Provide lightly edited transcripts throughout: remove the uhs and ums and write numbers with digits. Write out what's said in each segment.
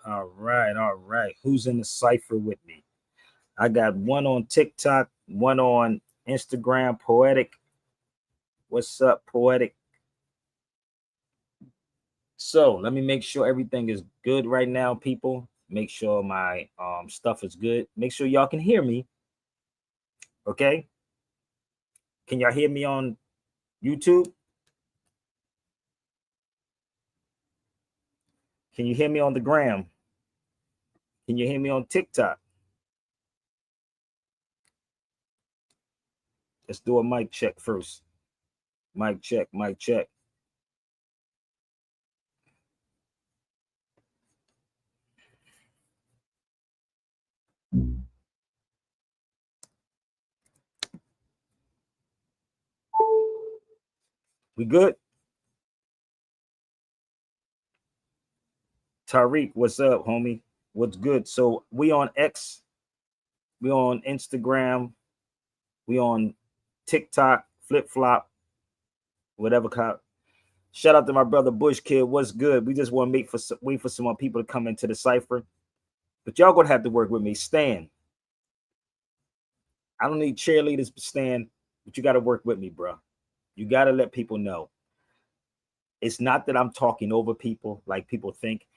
All right, all right. Who's in the cipher with me? I got one on TikTok, one on Instagram. Poetic. What's up, Poetic? So let me make sure everything is good right now, people. Make sure my stuff is good. Make sure y'all can hear me. Okay. Can y'all hear me on YouTube? Can you hear me on the gram? Can you hear me on TikTok? Let's do a mic check first. Mic check, mic check. We good? Tariq, what's up, homie? What's good? So we on X, we on Instagram, we on TikTok, Flip Flop, whatever. Shout out to my brother Bush Kid. What's good? We just want to wait for some more people to come into the cipher. But y'all gonna have to work with me. Stan. I don't need cheerleaders, Stan, but you got to work with me, bro. You got to let people know. It's not that I'm talking over people like people think.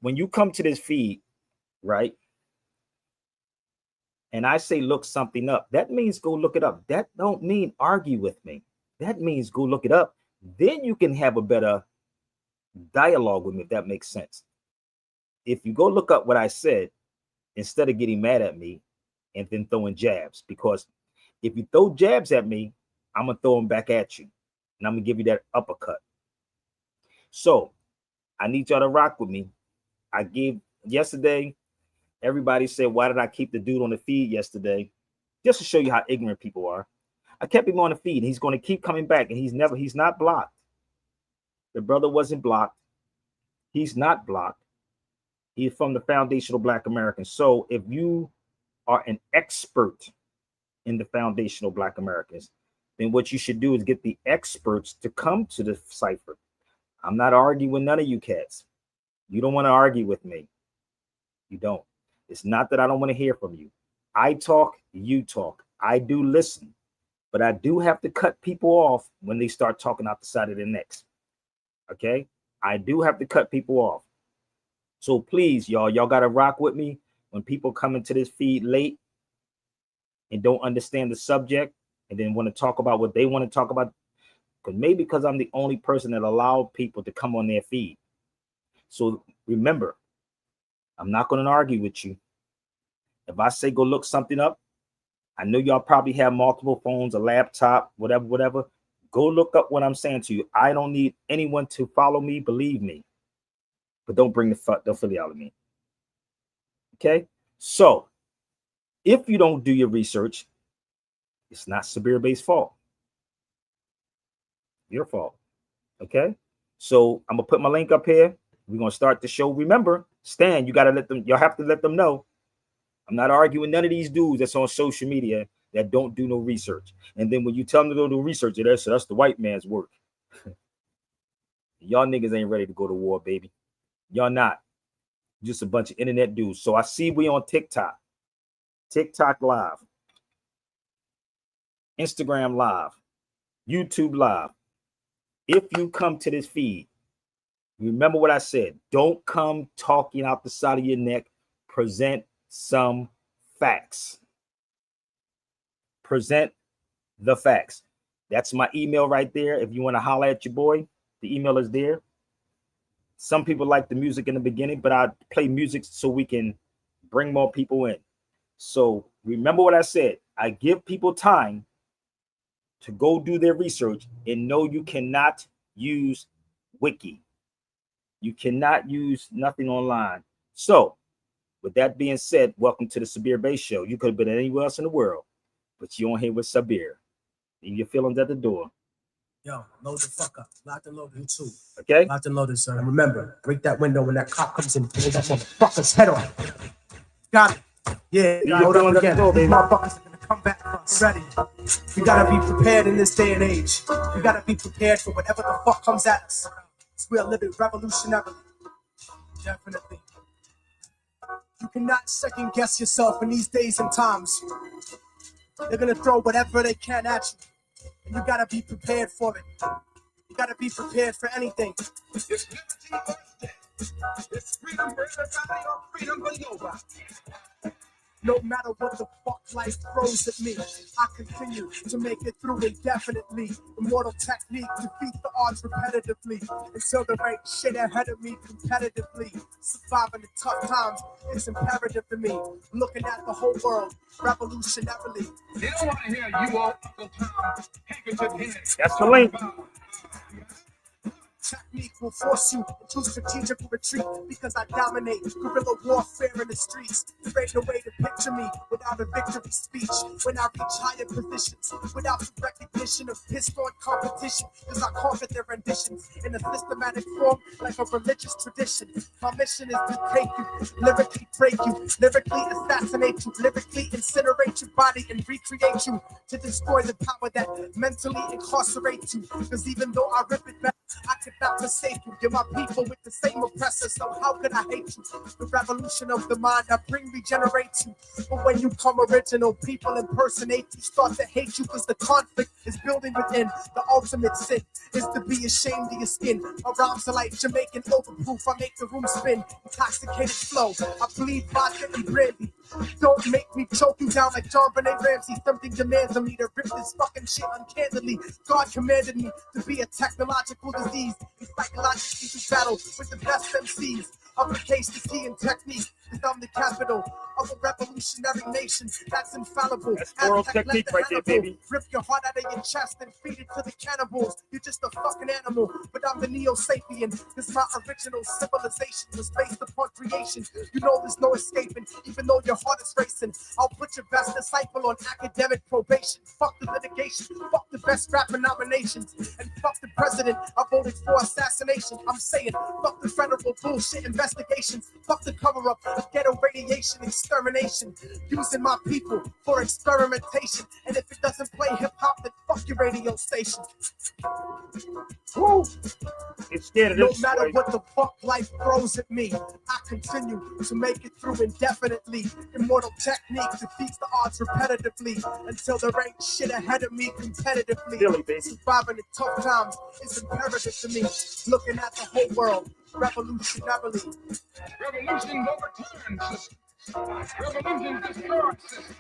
When you come to this feed, right? And I say look something up, that means go look it up. That don't mean argue with me. That means go look it up. Then you can have a better dialogue with me, if that makes sense. If you go look up what I said, instead of getting mad at me and then throwing jabs, because if you throw jabs at me, I'm going to throw them back at you. And I'm going to give you that uppercut. So I need y'all to rock with me. I gave yesterday, everybody said, why did I keep the dude on the feed yesterday? Just to show you how ignorant people are. I kept him on the feed. He's going to keep coming back, and he's not blocked. The brother wasn't blocked. He's not blocked. He's from the Foundational Black Americans. So if you are an expert in the Foundational Black Americans, then what you should do is get the experts to come to the cipher. I'm not arguing with none of you cats. You don't want to argue with me. You don't. It's not that I don't want to hear from you. I talk, you talk. I do listen, but I do have to cut people off when they start talking out the side of their necks. Okay? I do have to cut people off. So please, y'all got to rock with me when people come into this feed late and don't understand the subject and then want to talk about what they want to talk about. Because I'm the only person that allowed people to come on their feed. So remember, I'm not going to argue with you. If I say go look something up, I know y'all probably have multiple phones, a laptop, whatever. Go look up what I'm saying to you. I don't need anyone to follow me, believe me. But don't bring the Philly out of me. Okay? So, if you don't do your research, it's not Sabir Bey's fault. Your fault. Okay? So, I'm going to put my link up here. We're going to start the show. Remember, Stan, y'all have to let them know. I'm not arguing none of these dudes that's on social media that don't do no research. And then when you tell them to go do research, that's the white man's work. Y'all niggas ain't ready to go to war, baby. Y'all not. Just a bunch of internet dudes. So I see we on TikTok. TikTok live. Instagram live. YouTube live. If you come to this feed, remember what I said. Don't come talking out the side of your neck. Present some facts. Present the facts. That's my email right there. If you want to holler at your boy, the email is there. Some people like the music in the beginning, but I play music so we can bring more people in. So remember what I said. I give people time to go do their research and know you cannot use Wiki. You cannot use nothing online. So with that being said, welcome to the Sabir Bey Show. You could have been anywhere else in the world, but you're on here with Sabir. Leave your feelings at the door. Yo, load the fuck up. Lock and load it too. Okay? Lock and load it, sir. And remember, break that window when that cop comes in. Pull that motherfucker's head off. Got it. Yeah, hold up again. These motherfuckers are gonna come back for us. Ready. We gotta be prepared in this day and age. We gotta be prepared for whatever the fuck comes at us. We're living revolutionarily. Definitely. You cannot second guess yourself in these days and times. They're gonna throw whatever they can at you. And you gotta be prepared for it. You gotta be prepared for anything. It's liberty or death. It's freedom for everybody or freedom for nobody. No matter what the fuck life throws at me, I continue to make it through indefinitely. Immortal technique defeats the odds repetitively until there ain't shit ahead of me competitively. Surviving the tough times is imperative to me. Looking at the whole world revolutionarily. They don't want to hear you all Uncle Tom handkerchief hands. That's the link. Technique will force you into strategic retreat because I dominate guerrilla warfare in the streets. There ain't no way to picture me without a victory speech. When I reach higher positions, without the recognition of pissed on competition, because I conquered their ambitions in a systematic form like a religious tradition. My mission is to take you, lyrically break you, lyrically assassinate you, lyrically incinerate your body and recreate you to destroy the power that mentally incarcerates you. Because even though I rip it back, I could not forsake you. You're my people with the same oppressor, so how could I hate you? The revolution of the mind I bring regenerates you. But when you come original, people impersonate you, start to hate you because the conflict is building within. The ultimate sin is to be ashamed of your skin. My rhymes are like Jamaican overproof. I make the room spin. Intoxicated flow. I bleed vodka and brandy. Don't make me choke you down like John Benet Ramsey. Something demands of me to rip this fucking shit uncandidly. God commanded me to be a technological disease. It's psychologically to battle with the best MCs. Uppercase the key and technique, because I'm the capital of a revolutionary nation that's infallible. That's oral technique right there, baby. Rip your heart out of your chest and feed it to the cannibals. You're just a fucking animal, but I'm the Neo-Sapien. Because my original civilization was based upon creation. You know there's no escaping, even though your heart is racing. I'll put your best disciple on academic probation. Fuck the litigation, fuck the best rapper nominations, and fuck the president I voted for assassination. I'm saying, fuck the federal bullshit investigations, fuck the cover-up of ghetto radiation extermination. Using my people for experimentation. And if it doesn't play hip-hop, then fuck your radio station. Woo! Get scared of No this. matter Way. what the fuck life throws at me, I continue to make it through indefinitely. Immortal technique defeats the odds repetitively until there ain't shit ahead of me competitively. Silly, baby. Surviving the tough times is imperative to me. Looking at the whole world revolutionarily. Revolution overturns systems. Revolution destroys systems.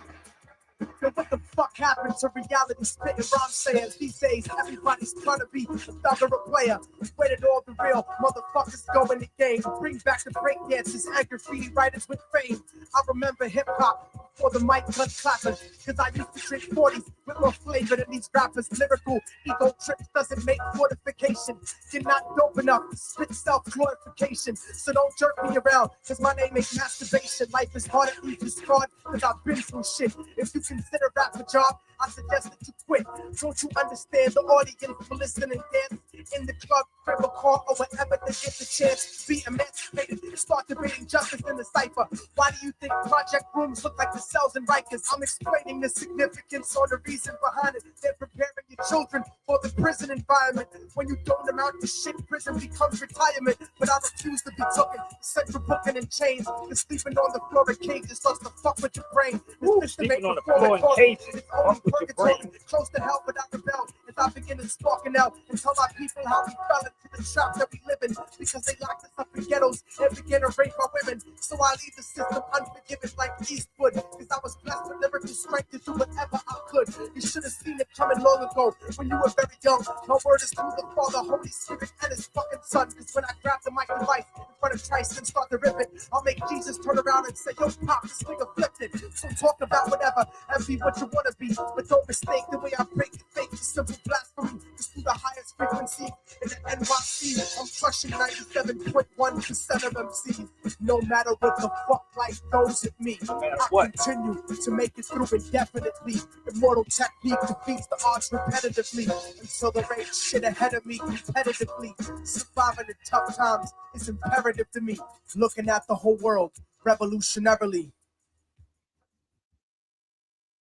Yo, what the fuck happened to reality spitting rhyme sayings? These days, everybody's trying to be a thug or a player. Where did all the real motherfuckers go in the game? Bring back the breakdancers and graffiti writers with fame. I remember hip-hop before the mic gun clappers, cause I used to drink 40s with more flavor than these rappers. Lyrical ego trips doesn't make fortification. You're not dope enough to spit self-glorification. So don't jerk me around, cause my name ain't masturbation. Life is hard at least it's hard, cause I've been through shit. If you consider rap a job, I suggest that you quit. Don't you understand the audience will listen and dance in the club, crib, or car, or wherever they get the chance to be emancipated? Start debating justice in the cipher. Why do you think project rooms look like the cells in Rikers? I'm explaining the significance or the reason behind it. They're preparing your children for the prison environment. When you don't amount to shit, prison becomes retirement. But I refuse to be taken, central booking and chains. Cause sleeping on the floor in cages starts to fuck with your brain. Ooh, sleeping on the floor in cages. It's only Fuck with your brain. purgatory, close to hell, but I rebel as I begin to sparking out and tell my people how we fell into the trap that we live in because they locked us up in ghettos and began to rape our women. So I leave the system unforgiving like Eastwood because I was blessed with lyrical strength to do whatever I could. You should have seen it coming long ago when you were very young. My word is through the Father, Holy Spirit, and His fucking Son. Because when I grab the mic device in front of Christ and start to rip it, I'll make Jesus turn around and say, yo, pop, this nigga flipped it. So talk about whatever and be what you want to be. But don't mistake the way I break the fake for simple blasphemy. It's through the highest frequency in the NYC. I'm crushing 97.1% of MCs. No matter what the fuck life throws at me, I continue to make it through indefinitely. Immortal technique defeats the odds repetitively until there ain't shit ahead of me competitively. Surviving the tough times is imperative to me. Looking at the whole world revolutionarily.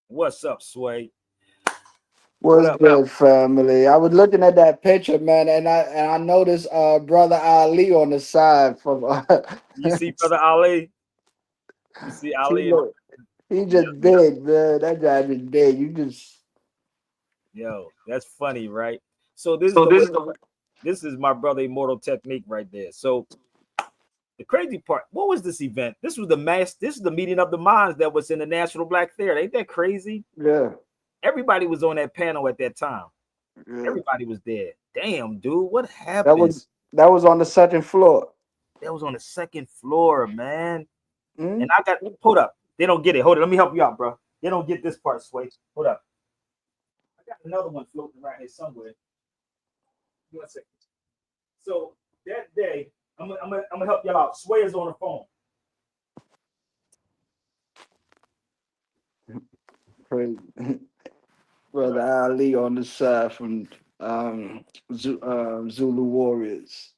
What's up, Sway? What's good, family? I was looking at that picture, man, and I noticed brother Ali on the side from You see Brother Ali? You see See, Ali? look, he just dead, man. That guy just dead. You just Yo, that's funny, right? So this is the way. This is my brother Immortal Technique right there. So the crazy part, what was this event? This was the mass. This is the meeting of the minds that was in the National Black Theater. Ain't that crazy? yeah. Everybody was on that panel at that time. Yeah. Everybody was there. Damn, dude, what That happened? was on the second floor. That was on the second floor, man. Hmm? And I got hold up. They don't get it. Hold it. Let me help you out, bro. They don't get this part, Sway. Hold up. I got another one floating around here somewhere. Give me 1 second. So that day, I'm gonna help y'all out. Sway is on the phone. Crazy. Brother Ali on the side from Zulu Warriors.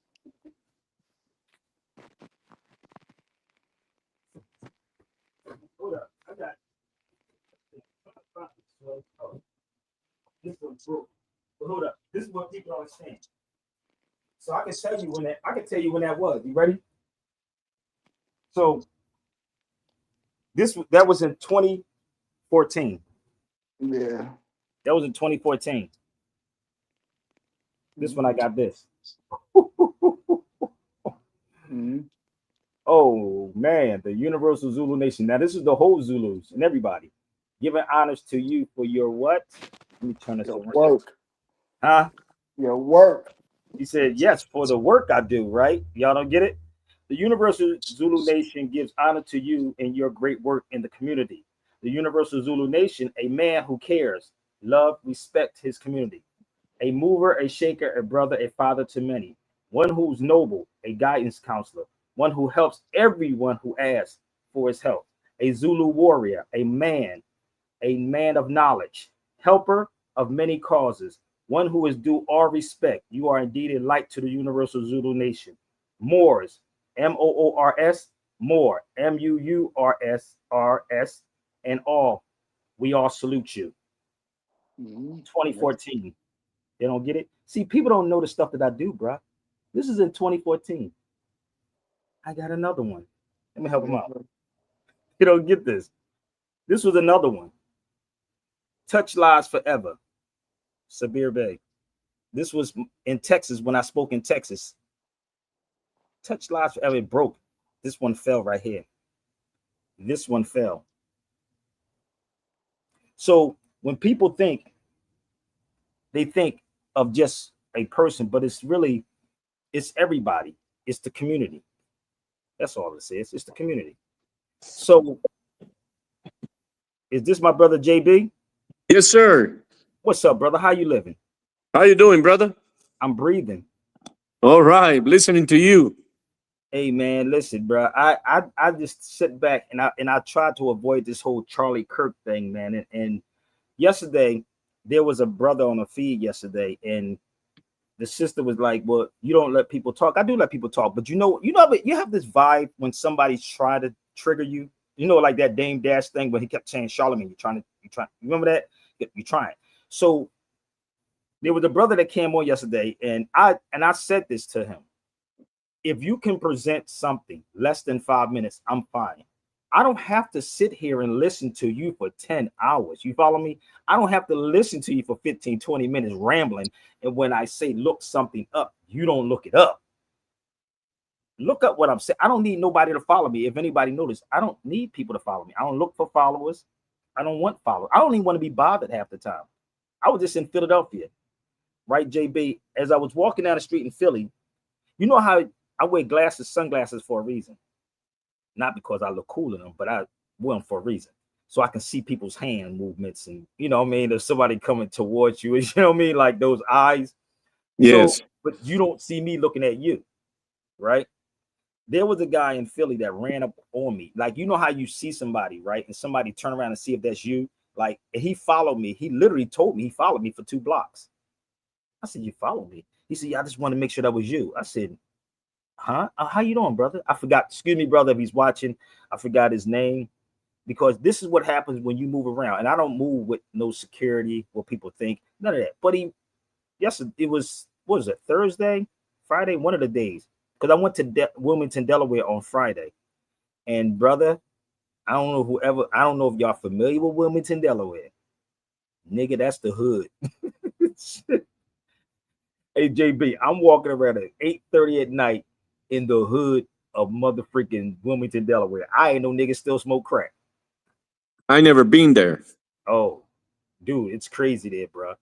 Hold up. I got this one broke. But hold up. This is what people don't understand. So I can tell you when that was. You ready? So that was in 2014. Yeah. That was in 2014. This one I got this. Mm-hmm. Oh man, the Universal Zulu Nation. Now this is the whole Zulus and everybody giving honors to you for your what? Let me turn this Your around. work. Huh? Your work. He said, yes, for the work I do, right? Y'all don't get it? The Universal Zulu Nation gives honor to you in your great work in the community. The Universal Zulu Nation, a man who cares, love, respect his community. A mover, a shaker, a brother, a father to many. One who's noble, a guidance counselor. One who helps everyone who asks for his help. A Zulu warrior, a man of knowledge, helper of many causes, one who is due all respect. You are indeed a light to the Universal Zulu Nation. Moors, Moors, Moor, Murrs, and all, we all salute you. Mm-hmm. 2014. They don't get it. See, people don't know the stuff that I do, bro. This is in 2014. I got another one. Let me help them out. You don't get this. This was another one. Touch Lives Forever, Sabir Bey. This was in Texas when I spoke in Texas. Touch Lives Forever, it broke. This one fell right here. This one fell. So when people think, they think of just a person, but it's everybody. It's the community. That's all it is. It's the community. So is this my brother JB? Yes, sir. What's up, brother? How you living? How you doing, brother? I'm breathing. All right, listening to you. Hey man, listen, bro. I just sit back and I try to avoid this whole Charlie Kirk thing, man. And yesterday there was a brother on a feed yesterday, and the sister was like, "Well, you don't let people talk." I do let people talk, but but you have this vibe when somebody's trying to trigger you. You know, like that Dame Dash thing when he kept saying, "Charlemagne, you trying." You remember that? You're trying. So there was a brother that came on yesterday, and I said this to him. If you can present something less than 5 minutes, I'm fine. I don't have to sit here and listen to you for 10 hours. You follow me? I don't have to listen to you for 15, 20 minutes rambling. And when I say look something up, you don't look it up. Look up what I'm saying. I don't need nobody to follow me. If anybody noticed, I don't need people to follow me. I don't look for followers. I don't want followers. I don't even want to be bothered half the time. I was just in Philadelphia, right, JB? As I was walking down the street in Philly, you know how I wear sunglasses for a reason. Not because I look cool in them, but I wear them for a reason. So I can see people's hand movements and, you know what I mean? If somebody coming towards you, you know what I mean? Like those eyes. So, Yes. but you don't see me looking at you, right? There was a guy in Philly that ran up on me. Like, you know how you see somebody, right? And somebody turn around and see if that's you. Like, he followed me. He literally told me he followed me for 2 blocks. I said, you follow me? He said, yeah, I just want to make sure that was you. I said, huh? How you doing, brother? I forgot. Excuse me, brother, if he's watching. I forgot his name, because this is what happens when you move around. And I don't move with no security, what people think, none of that. But it was, what was it, Thursday, Friday, one of the days, because I went to Wilmington, Delaware on Friday. And brother, I don't know I don't know if y'all familiar with Wilmington, Delaware. Nigga, that's the hood. Hey, JB, I'm walking around at 8:30 at night in the hood of motherfucking Wilmington, Delaware. I ain't no nigga still smoke crack. I never been there. Oh, dude, it's crazy there, bro.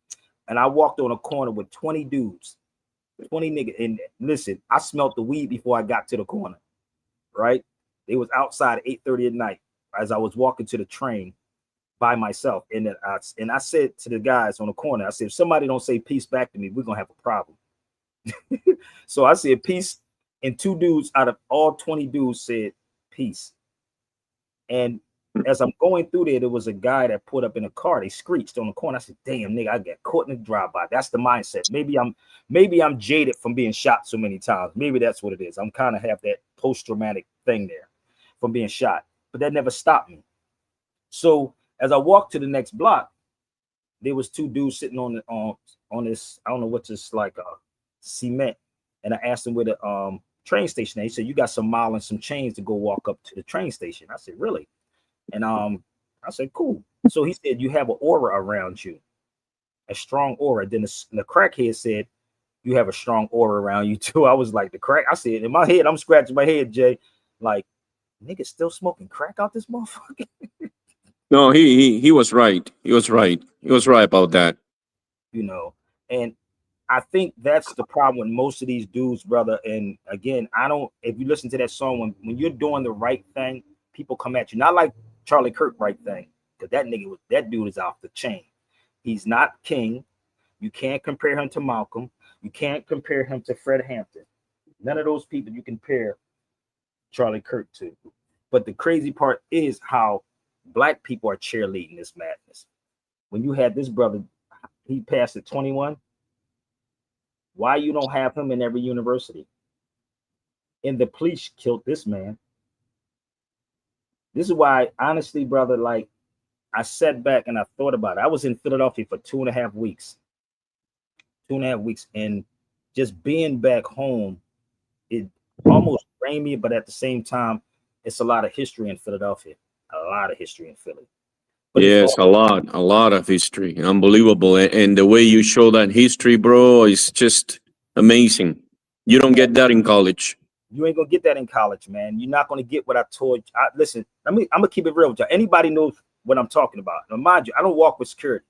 And I walked on a corner with 20 dudes, 20 niggas. And listen, I smelled the weed before I got to the corner, right? They was outside at 8:30 at night as I was walking to the train by myself. And I said to the guys on the corner, I said, if somebody don't say peace back to me, we're going to have a problem. So I said peace, and 2 dudes out of all 20 dudes said peace. And as I'm going through there was a guy that pulled up in a car. They screeched on the corner. I said, damn, nigga, I got caught in the drive-by. That's the mindset. Maybe I'm jaded from being shot so many times. Maybe that's what it is. I'm kind of have that post-traumatic thing there from being shot, but that never stopped me. So as I walked to the next block, there was 2 dudes sitting on this, I don't know what's this, like cement. And I asked him where the train station is. He said, you got some mile and some chains to go walk up to the train station. I said, really? And I said, cool. So he said, you have an aura around you, a strong aura. Then the crackhead said, you have a strong aura around you too. I was like, the crack. I said, in my head, I'm scratching my head, Jay, like, nigga still smoking crack out this motherfucker. No, he was right. He was right. He was right about that. You know, and I think that's the problem with most of these dudes, brother. And again, if you listen to that song, when you're doing the right thing, people come at you. Not like Charlie Kirk right thing, because that dude is off the chain. He's not king. You can't compare him to Malcolm. You can't compare him to Fred Hampton. None of those people you compare Charlie Kirk to. But the crazy part is how Black people are cheerleading this madness. When you had this brother, he passed at 21. Why you don't have him in every university? And the police killed this man. This is why, honestly, brother, like, I sat back and I thought about it. I was in Philadelphia for 2.5 weeks. 2.5 weeks. And just being back home, it almost drained me, but at the same time, it's a lot of history in Philadelphia. A lot of history in Philly. But Yes, a lot of history. Unbelievable. And the way you show that history, bro, is just amazing. You don't get that in college. You ain't gonna get that in college, man. You're not gonna get what I told you. Listen, I'm gonna keep it real with you. Anybody knows what I'm talking about. Now, mind you, I don't walk with security.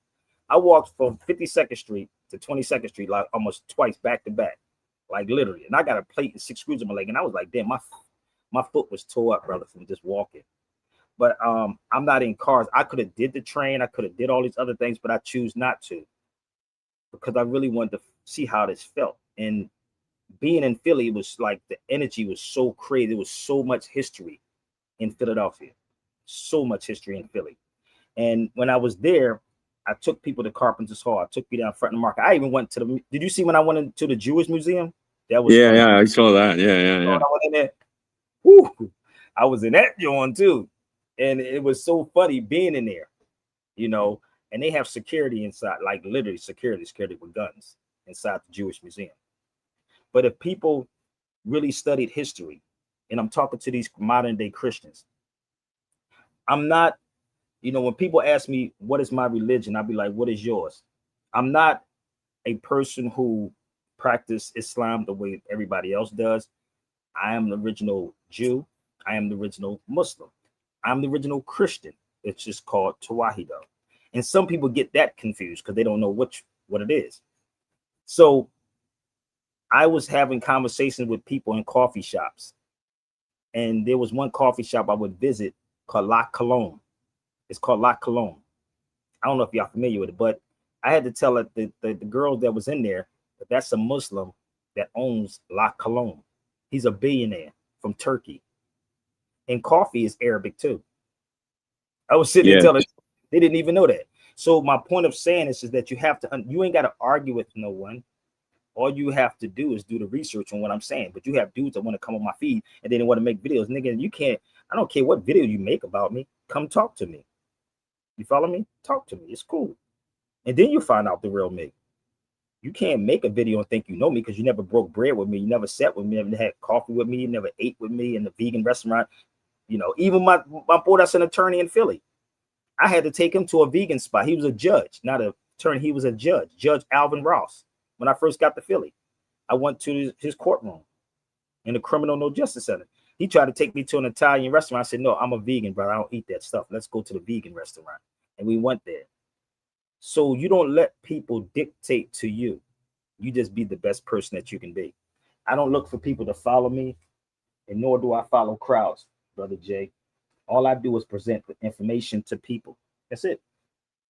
I walked from 52nd Street to 22nd Street like almost twice back to back, like literally. And I got a plate and 6 screws in my leg, and I was like, damn, my foot was tore up, brother, from just walking. But I'm not in cars. I could have did the train. I could have did all these other things, but I choose not to because I really wanted to see how this felt. And being in Philly was like the energy was so crazy. There was so much history in Philadelphia, so much history in Philly. And when I was there, I took people to Carpenter's Hall. I took you down front of the market. I even went to did you see when I went into the Jewish Museum? That was Yeah, fun. I saw that. Yeah. I went in there. Whew, I was in that joint too. And it was so funny being in there, you know, and they have security inside, like literally security with guns inside the Jewish Museum. But if people really studied history, and I'm talking to these modern day Christians, I'm not, you know, when people ask me, what is my religion? I'll be like, what is yours? I'm not a person who practice Islam the way everybody else does. I am the original Jew. I am the original Muslim. I'm the original Christian. It's just called Tawahido. And some people get that confused because they don't know what it is. So I was having conversations with people in coffee shops. And there was one coffee shop I would visit called La Colombe. It's called La Colombe. I don't know if y'all familiar with it, but I had to tell the girl that was in there that that's a Muslim that owns La Colombe. He's a billionaire from Turkey. And coffee is Arabic too. I was sitting there telling them, they didn't even know that. So my point of saying this is that you ain't got to argue with no one. All you have to do is do the research on what I'm saying. But you have dudes that want to come on my feed and they want to make videos. Nigga, you can't, I don't care what video you make about me. Come talk to me. You follow me? Talk to me. It's cool. And then you find out the real me. You can't make a video and think you know me because you never broke bread with me. You never sat with me, never had coffee with me, you never ate with me in the vegan restaurant. You know, even my boy that's an attorney in Philly, I had to take him to a vegan spot. He was a judge, not a attorney. He was a judge, Judge Alvin Ross. When I first got to Philly, I went to his courtroom in the Criminal No Justice Center. He tried to take me to an Italian restaurant. I said, no, I'm a vegan, brother. I don't eat that stuff. Let's go to the vegan restaurant. And we went there. So you don't let people dictate to you. You just be the best person that you can be. I don't look for people to follow me, and nor do I follow crowds, Brother Jay. All I do is present the information to people. That's it.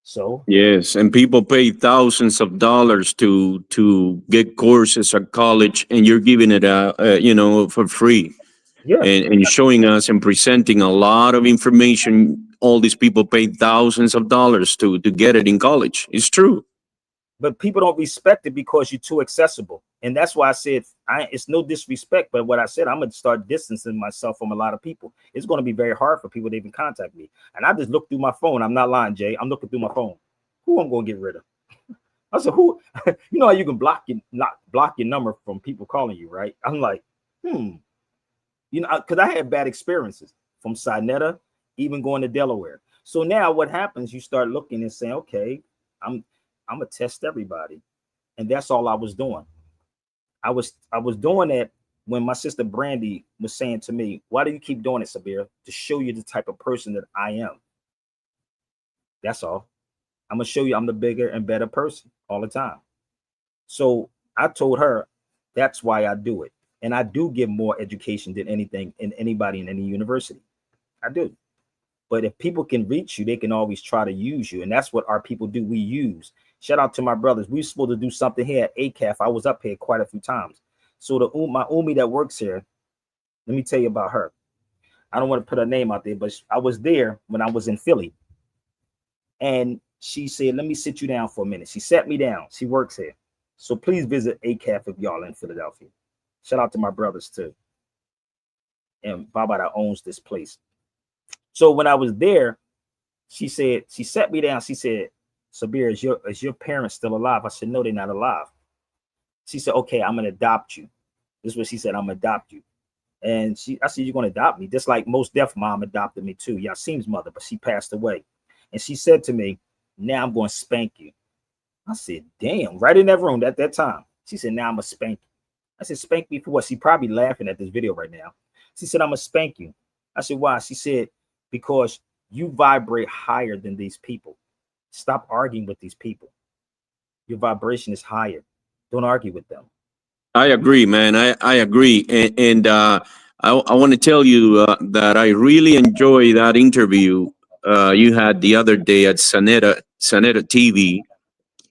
So Yes, and people pay thousands of dollars to get courses at college, and you're giving it out, for free, yeah, and showing us and presenting a lot of information. All these people pay thousands of dollars to get it in college. It's true. but people don't respect it because you're too accessible. And that's why I said it's no disrespect, but what I said, I'm gonna start distancing myself from a lot of people. It's going to be very hard for people to even contact me. And I just look through my phone. I'm not lying, Jay. I'm looking through my phone. Who I'm going to get rid of? I said, who? You know how you can block your number from people calling you, right? I'm like, you know, because I had bad experiences from Sinetta, even going to Delaware. So now what happens? You start looking and saying, okay, I'm gonna test everybody, and that's all I was doing. I was doing that when my sister Brandy was saying to me, why do you keep doing it, Sabir? To show you the type of person that I am. That's all. I'm gonna show you I'm the bigger and better person all the time. So I told her that's why I do it. And I do give more education than anybody in any university. I do. But if people can reach you, they can always try to use you. And that's what our people do. We use. Shout out to my brothers. We were supposed to do something here at ACAF. I was up here quite a few times. So my Umi that works here, let me tell you about her. I don't want to put her name out there, but I was there when I was in Philly. And she said, let me sit you down for a minute. She sat me down. She works here. So please visit ACAF if y'all in Philadelphia. Shout out to my brothers too. And Baba that owns this place. So when I was there, she sat me down. She said, Sabir, is your parents still alive? I said, no, they're not alive. She said, okay, I'm going to adopt you. This is what she said, I'm going to adopt you. And I said, you're going to adopt me? Just like Most Def mom adopted me too. Yasim's mother, but she passed away. And she said to me, now I'm going to spank you. I said, damn, right in that room at that time. She said, now I'm going to spank you. I said, spank me for what? She probably laughing at this video right now. She said, I'm going to spank you. I said, why? She said, because you vibrate higher than these people. Stop arguing with these people. Your vibration is higher. Don't argue with them. I agree, man. I agree. And I want to tell you that I really enjoy that interview you had the other day at Sanetta TV,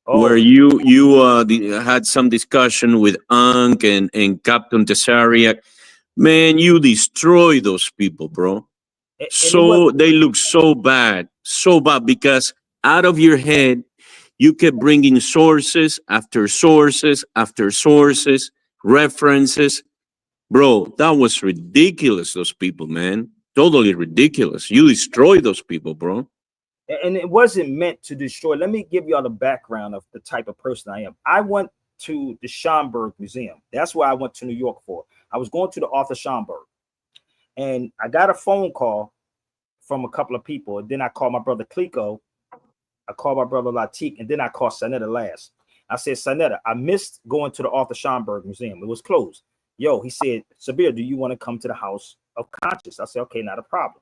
where you had some discussion with Ankh and Captain Tesariak. Man, you destroy those people, bro. So they look so bad because out of your head, you kept bringing sources after sources after sources, references. Bro, that was ridiculous, those people, man. Totally ridiculous. You destroy those people, bro. And it wasn't meant to destroy. Let me give y'all the background of the type of person I am. I went to the Schomburg Museum. That's why I went to New York for. I was going to the Arthur Schomburg. And I got a phone call from a couple of people. And then I called my brother Clico. I called my brother Latik. And then I called Sanetta last. I said, Sanetta, I missed going to the Arthur Schomburg Museum. It was closed. Yo, he said, Sabir, do you want to come to the House of Conscience? I said, okay, not a problem.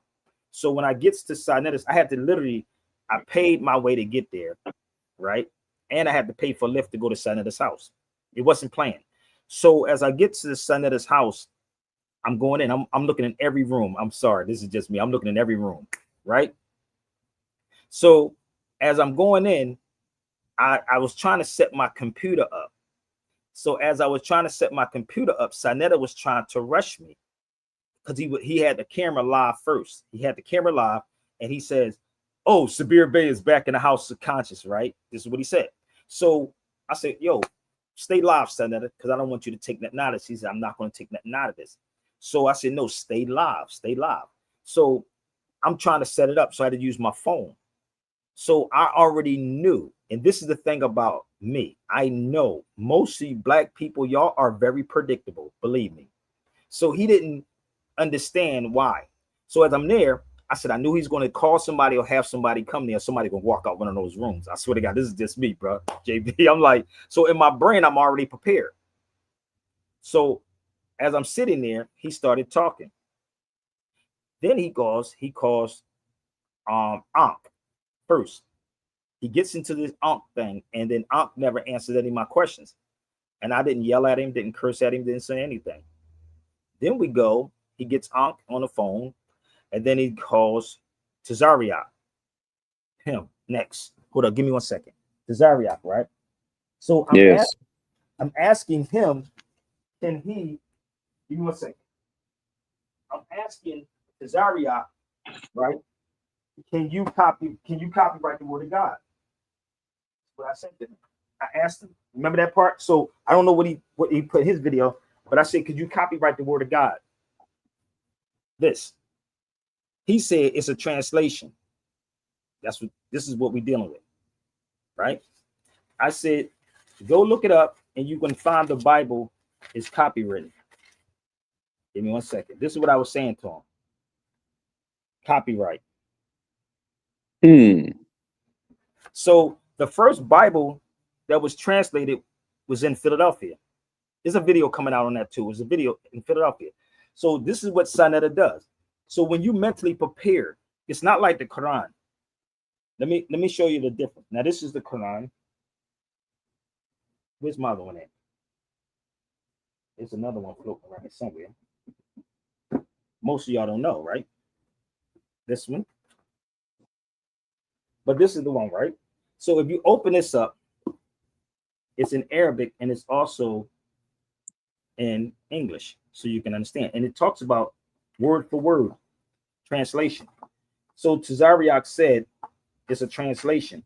So when I get to Sanetta's, I had to literally, I paid my way to get there, right? And I had to pay for a lift to go to Sanetta's house. It wasn't planned. So as I get to the Sanetta's house, I'm going in. I'm looking in every room. I'm sorry, this is just me. I'm looking in every room, right? So as I'm going in, I was trying to set my computer up. So as I was trying to set my computer up, Sanetta was trying to rush me because he had the camera live first. He had the camera live, and he says, "Oh, Sabir Bey is back in the House of Conscience," right? This is what he said. So I said, "Yo, stay live, Sanetta, because I don't want you to take nothing out of this." He said, "I'm not going to take nothing out of this." So I said, "No, stay live, stay live." So I'm trying to set it up, so I had to use my phone. So I already knew, and this is the thing about me. I know most of you black people, y'all are very predictable, believe me. So he didn't understand why. So as I'm there, I said, I knew he's going to call somebody or have somebody come there. Somebody going to walk out one of those rooms. I swear to God, this is just me, bro. JB, I'm like, so in my brain, I'm already prepared. So as I'm sitting there, he started talking. Then he calls Ankh first. He gets into this Ankh thing, and then Ankh never answered any of my questions. And I didn't yell at him, didn't curse at him, didn't say anything. Then he gets Ankh on the phone, and then he calls Tazariak. Him next. Hold up, give me 1 second. Tazariak, right? So I'm asking him, can he give me 1 second? I'm asking Tazariak, right? Can you copyright the word of God? That's what I said to him. I asked him. Remember that part? So I don't know what he put in his video, but I said, could you copyright the word of God? This. He said it's a translation. This is what we're dealing with, right? I said, go look it up, and you can find the Bible is copywritten. Give me 1 second. This is what I was saying to him. Copyright. So the first Bible that was translated was in Philadelphia. There's a video coming out on that too. It's a video in Philadelphia. So this is what Sanetta does. So when you mentally prepare, it's not like the Quran. Let me show you the difference. Now this is the Quran. Where's my other one at? There's another one floating around here somewhere. Most of y'all don't know, right? This one. But this is the one, right? So if you open this up, it's in Arabic and it's also in English, so you can understand. And it talks about word for word translation. So Tazariak said it's a translation.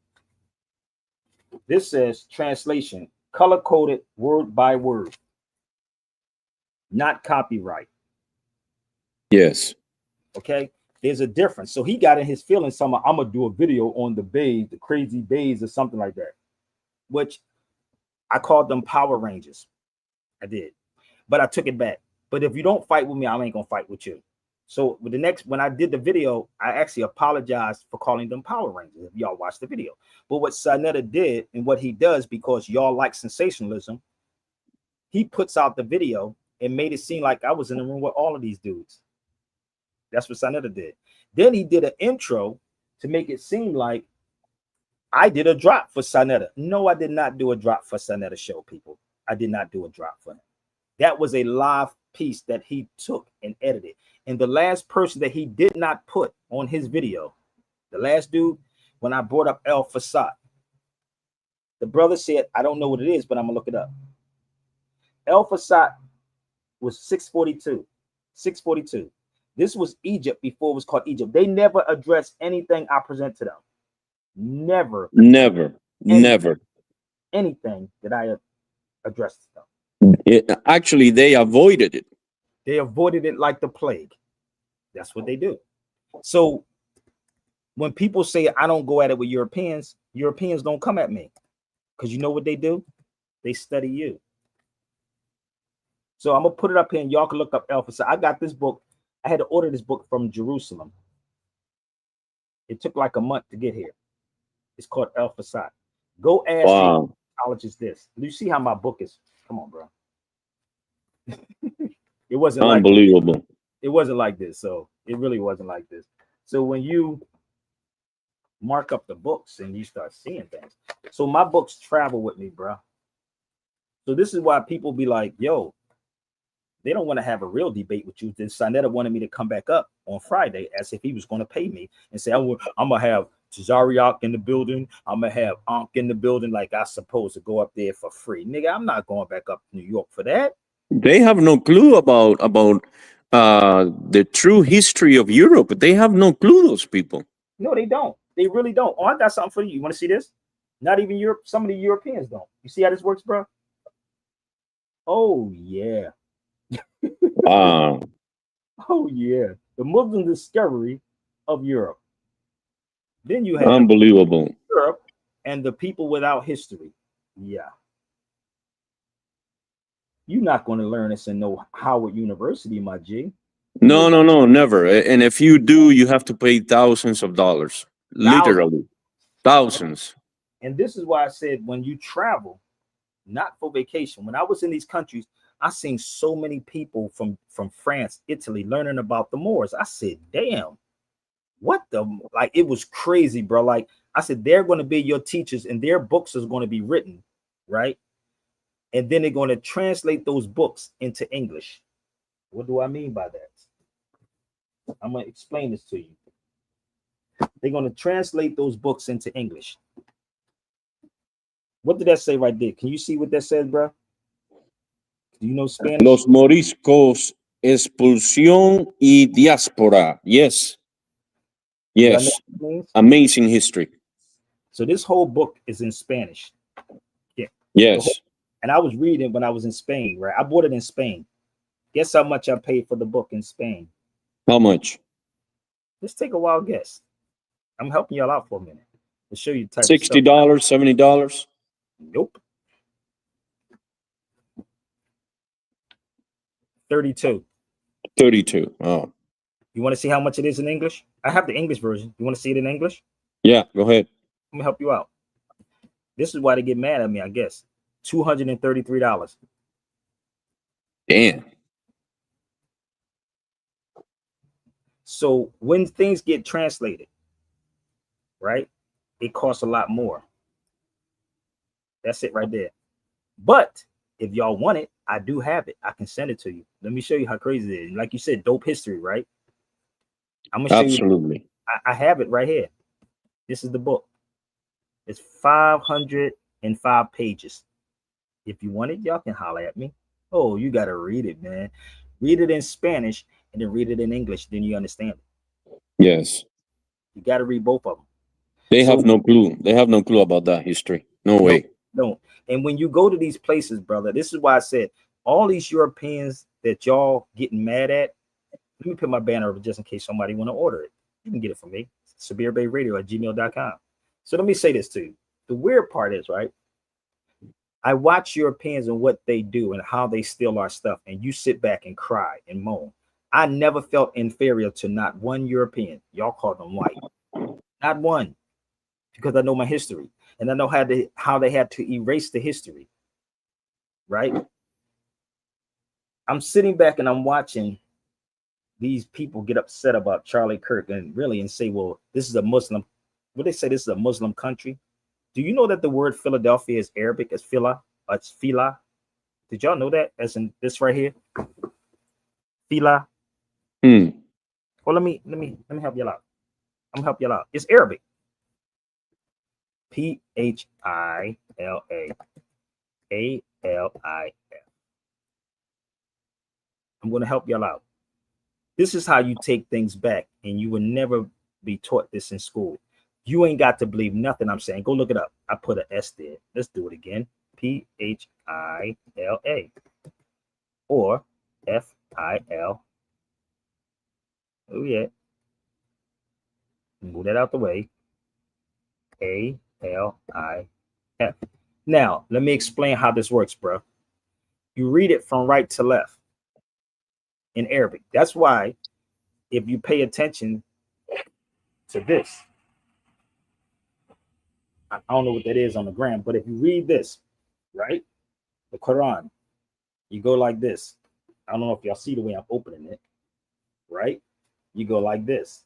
This says translation, color-coded word by word, not copyright. Yes. Okay, there's a difference. So he got in his feelings, I'm gonna do a video on the bays, the crazy bays, or something like that, which I called them Power Rangers. I did, but I took it back. But if you don't fight with me, I ain't gonna fight with you. So with when I did the video, I actually apologized for calling them Power Rangers. If y'all watch the video, but what Sanetta did and what he does, because y'all like sensationalism, he puts out the video and made it seem like I was in the room with all of these dudes. That's what Sanetta did. Then he did an intro to make it seem like I did a drop for Sanetta. No, I did not do a drop for Sanetta show, people. I did not do a drop for him. That was a live piece that he took and edited. And the last person that he did not put on his video, the last dude, when I brought up El Fasad, the brother said, I don't know what it is, but I'm gonna look it up. El Fasad was 642. 642. This was Egypt before it was called Egypt. They never addressed anything I present to them. Never. Anything that I addressed to them. Actually, they avoided it. They avoided it like the plague. That's what they do. So when people say I don't go at it with Europeans don't come at me, because you know what they do? They study you. So I'm gonna put it up here and y'all can look up El Fasad. I got this book. I had to order this book from Jerusalem. It took like a month to get here. It's called El Fasad. Go ask the psychologist this. You see how my book is? Come on, bro. It wasn't unbelievable. It wasn't like this. So it really wasn't like this. So when you mark up the books and you start seeing things, so my books travel with me, bro. So this is why people be like, yo, they don't want to have a real debate with you. Then Sanetta wanted me to come back up on Friday as if he was going to pay me and say, I'm going to have Tazariak in the building. I'm going to have Ankh in the building, like I supposed to go up there for free. Nigga, I'm not going back up to New York for that. They have no clue about the true history of Europe. They have no clue, those people. No, they don't. They really don't. Oh, I got something for you. You want to see this? Not even Europe. Some of the Europeans don't. You see how this works, bro? Oh, yeah. Wow. Oh, yeah. The Muslim discovery of Europe. Then you have unbelievable Europe and the people without history. Yeah. You're not going to learn this in no Howard University, my G. No, no, no, never. And if you do, you have to pay thousands of dollars. Literally, thousands. And this is why I said when you travel, not for vacation. When I was in these countries, I seen so many people from France, Italy, learning about the Moors. I said, damn, what the, like, it was crazy, bro. Like I said, they're going to be your teachers and their books is going to be written, right? And then they're going to translate those books into English. What do I mean by that? I'm going to explain this to you. They're going to translate those books into English. What did that say right there? Can you see what that says, bro? Do you know Spanish? Los moriscos, expulsión y diáspora. Yes. Yes. Amazing history. So this whole book is in Spanish. Yeah. Yes. And I was reading when I was in Spain, right? I bought it in Spain. Guess how much I paid for the book in Spain? How much? Just take a wild guess. I'm helping y'all out for a minute to show you. $60, $70. Nope. 32. 32. Oh. You want to see how much it is in English? I have the English version. You want to see it in English? Yeah, go ahead. Let me help you out. This is why they get mad at me, I guess. $233. Damn. So when things get translated, right, it costs a lot more. That's it right there. But if y'all want it, I do have it. I can send it to you. Let me show you how crazy it is. Like you said, dope history, right? I'm gonna show you. Absolutely. I have it right here. This is the book. It's 505 pages. If you want it, y'all can holler at me. Oh, you gotta read it, man. Read it in Spanish and then read it in English. Then you understand it. Yes. You gotta read both of them. They have no clue. They have no clue about that history. No way. No. And when you go to these places, brother, this is why I said all these Europeans that y'all getting mad at. Let me put my banner over just in case somebody want to order it. You can get it from me. SabirBeyRadio@gmail.com. So let me say this to you. The weird part is, right? I watch Europeans and what they do and how they steal our stuff, and you sit back and cry and moan. I never felt inferior to not one European. Y'all call them white. Not one. Because I know my history. And I know how they had to erase the history. Right? I'm sitting back and I'm watching these people get upset about Charlie Kirk and say, well, this is a Muslim. What they say, this is a Muslim country. Do you know that the word Philadelphia is Arabic as fila? It's fila. Did y'all know that? As in this right here, fila. Well, let me help y'all out. I'm gonna help y'all out. It's Arabic. Phila, ALIF. I'm gonna help y'all out. This is how you take things back, and you will never be taught this in school. You ain't got to believe nothing I'm saying. Go look it up. I put an S there. Let's do it again. PHILA or FIL. Oh yeah. Move that out the way. ALIF. Now, let me explain how this works, bro. You read it from right to left in Arabic. That's why if you pay attention to this, I don't know what that is on the gram, but if you read this, right, the Quran, you go like this. I don't know if y'all see the way I'm opening it, right? You go like this.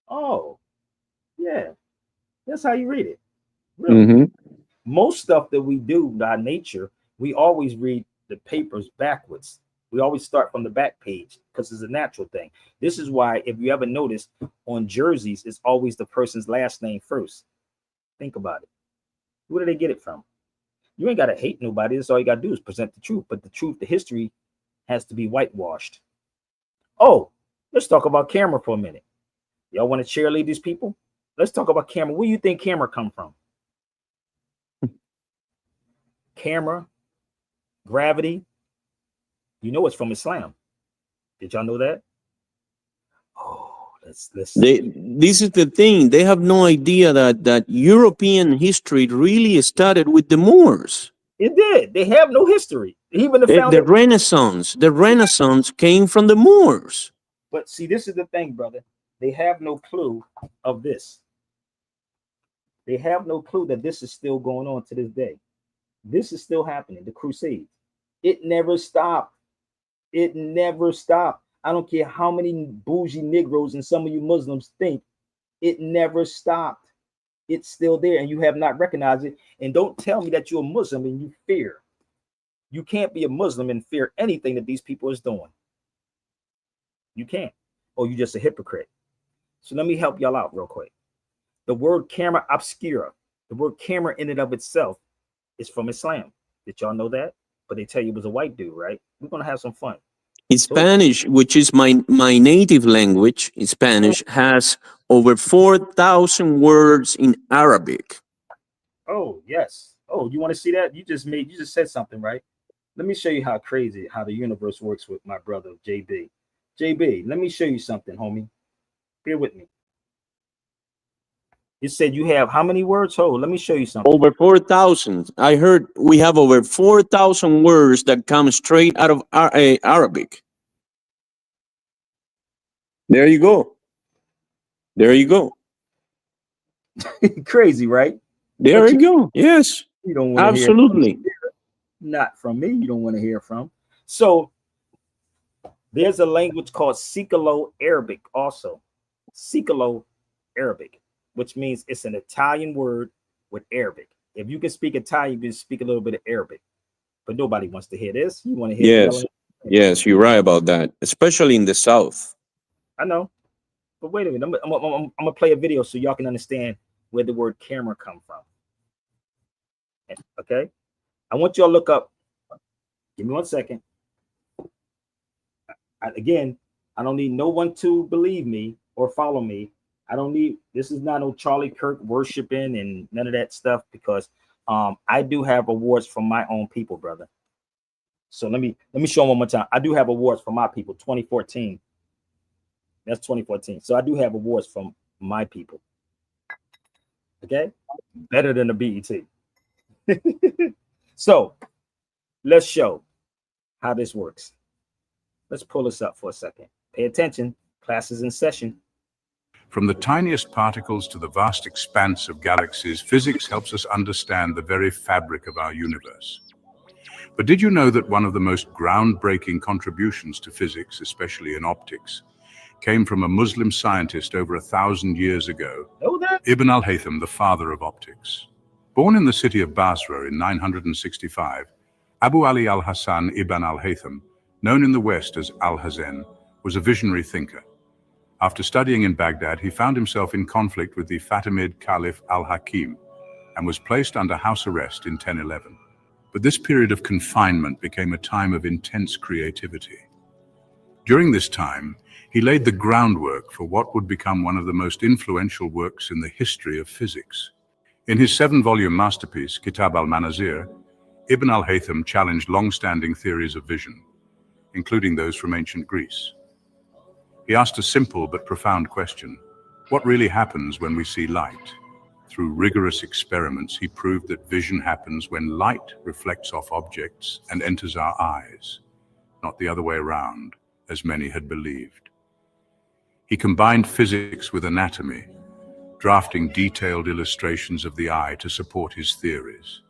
Oh, yeah, that's how you read it. Really. Most stuff that we do by nature, we always read the papers backwards. We always start from the back page because it's a natural thing. This is why, if you ever notice, on jerseys, it's always the person's last name first. Think about it. Where do they get it from? You ain't got to hate nobody. That's all you got to do is present the truth. But the truth, the history has to be whitewashed. Oh, let's talk about camera for a minute. Y'all want to cheerlead these people? Let's talk about camera. Where do you think camera come from? Camera, gravity. You know it's from Islam. Did y'all know that? Oh, let's. This is the thing. They have no idea that European history really started with the Moors. It did. They have no history. Even the The Renaissance came from the Moors. But see, this is the thing, brother. They have no clue of this. They have no clue that this is still going on to this day. This is still happening. The Crusades. It never stopped. It never stopped. I don't care how many bougie Negroes and some of you Muslims think, it never stopped. It's still there, and you have not recognized it. And don't tell me that you're a Muslim and you fear. You can't be a Muslim and fear anything that these people is doing. You can't. Or you're just a hypocrite. So let me help y'all out real quick. The word camera obscura, the word camera in and of itself is from Islam. Did y'all know that? But they tell you it was a white dude, right? We're going to have some fun. Spanish, which is my native language, in Spanish, has over 4,000 words in Arabic. Oh, yes. Oh, you want to see that? You just said something, right? Let me show you how the universe works with my brother, JB. JB, let me show you something, homie. Bear with me. You said you have how many words? Hold, let me show you something. Over 4,000. I heard we have over 4,000 words that come straight out of Arabic. There you go. There you go. Crazy, right? There you go. Yes. You don't want to absolutely hear not from me. You don't want to hear from. So there's a language called Sikalo-Arabic also. Sikalo-Arabic, which means it's an Italian word with Arabic. If you can speak Italian, you can speak a little bit of Arabic. But nobody wants to hear this. You want to hear yes. Yes, you're right about that, especially in the South. I know. But wait a minute. I'm going to play a video so y'all can understand where the word camera come from. Okay? I want y'all to look up. Give me 1 second. Again, I don't need no one to believe me or follow me. I don't need, this is not no Charlie Kirk worshiping and none of that stuff, because I do have awards from my own people, brother. So let me show them one more time. I do have awards from my people, 2014. That's 2014. So I do have awards from my people. Okay? Better than the BET. So let's show how this works. Let's pull this up for a second. Pay attention. Class is in session. From the tiniest particles to the vast expanse of galaxies, physics helps us understand the very fabric of our universe. But did you know that one of the most groundbreaking contributions to physics, especially in optics, came from a Muslim scientist over 1,000 years ago, Ibn al-Haytham, the father of optics? Born in the city of Basra in 965, Abu Ali al-Hasan ibn al-Haytham, known in the West as al-Hazen, was a visionary thinker. After studying in Baghdad, he found himself in conflict with the Fatimid Caliph al-Hakim and was placed under house arrest in 1011. But this period of confinement became a time of intense creativity. During this time, he laid the groundwork for what would become one of the most influential works in the history of physics. In his 7-volume masterpiece, Kitab al-Manazir, Ibn al-Haytham challenged long-standing theories of vision, including those from ancient Greece. He asked a simple but profound question: what really happens when we see light? Through rigorous experiments, he proved that vision happens when light reflects off objects and enters our eyes, not the other way around, as many had believed. He combined physics with anatomy, drafting detailed illustrations of the eye to support his theories.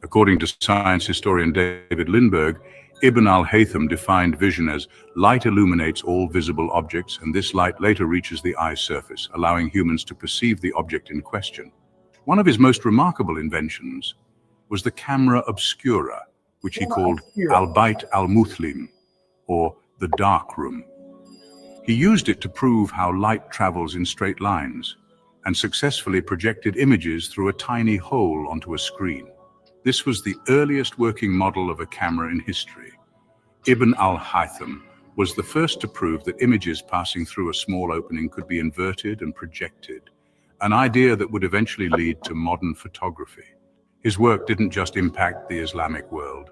According to science historian David Lindbergh, Ibn al-Haytham defined vision as light illuminates all visible objects, and this light later reaches the eye's surface, allowing humans to perceive the object in question. One of his most remarkable inventions was the camera obscura, which he called al-Bayt al-Muthlim, or the dark room. He used it to prove how light travels in straight lines, and successfully projected images through a tiny hole onto a screen. This was the earliest working model of a camera in history. Ibn al-Haytham was the first to prove that images passing through a small opening could be inverted and projected, an idea that would eventually lead to modern photography. His work didn't just impact the Islamic world.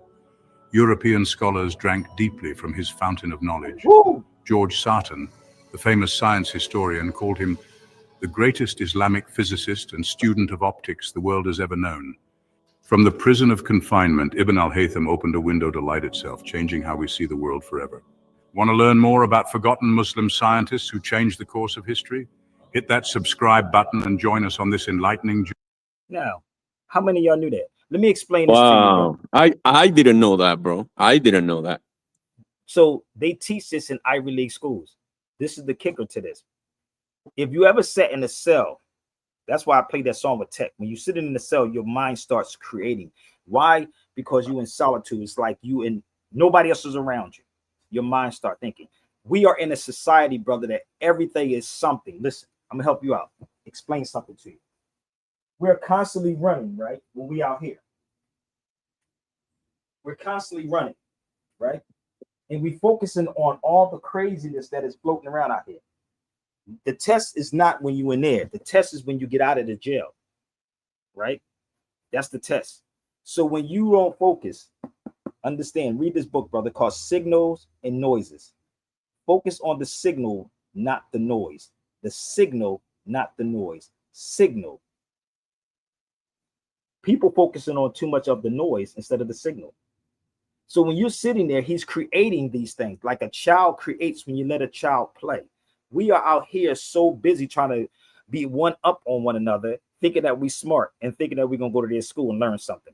European scholars drank deeply from his fountain of knowledge. George Sarton, the famous science historian, called him the greatest Islamic physicist and student of optics the world has ever known. From the prison of confinement, Ibn al-Haytham opened a window to light itself, changing how we see the world forever. Want to learn more about forgotten Muslim scientists who changed the course of history? Hit that subscribe button and join us on this enlightening journey. Now, how many of y'all knew that? Let me explain this to you, bro. Wow. I didn't know that, bro. I didn't know that. So they teach this in Ivy League schools. This is the kicker to this. If you ever sat in a cell, that's why I played that song with Tech. When you sit in the cell, your mind starts creating. Why? Because you're in solitude. It's like you and nobody else is around you. Your mind start thinking. We are in a society, brother, that everything is something. Listen, I'm gonna help you out. Explain something to you. We're constantly running, right? When we out here, we're constantly running, right? And we focusing on all the craziness that is floating around out here. The test is not when you in there. The test is when you get out of the jail, right? That's the test. So when you don't focus, understand, read this book, brother, called Signals and Noises. Focus on the signal, not the noise. The signal, not the noise. Signal. People focusing on too much of the noise instead of the signal. So when you're sitting there, he's creating these things like a child creates when you let a child play. We are out here so busy trying to be one up on one another, thinking that we smart and thinking that we're going to go to their school and learn something.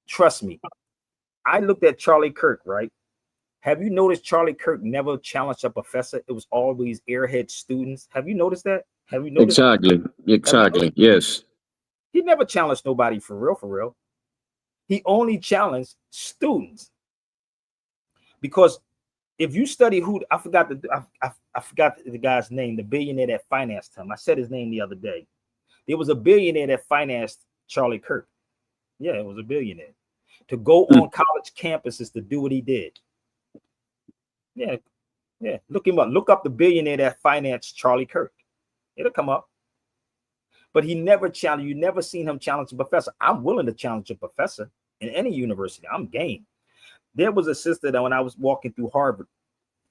Trust me. I looked at Charlie Kirk, right? Have you noticed Charlie Kirk never challenged a professor? It was always airhead students. Have you noticed that? Have you noticed? Exactly. Yes. He never challenged nobody for real, for real. He only challenged students. Because if you study who, I forgot the guy's name, the billionaire that financed him. I said his name the other day. There was a billionaire that financed Charlie Kirk. Yeah, it was a billionaire. To go on college campuses to do what he did. Yeah. Look him up. Look up the billionaire that financed Charlie Kirk. It'll come up. But he never challenged. You never seen him challenge a professor. I'm willing to challenge a professor in any university. I'm game. There was a sister that when I was walking through Harvard,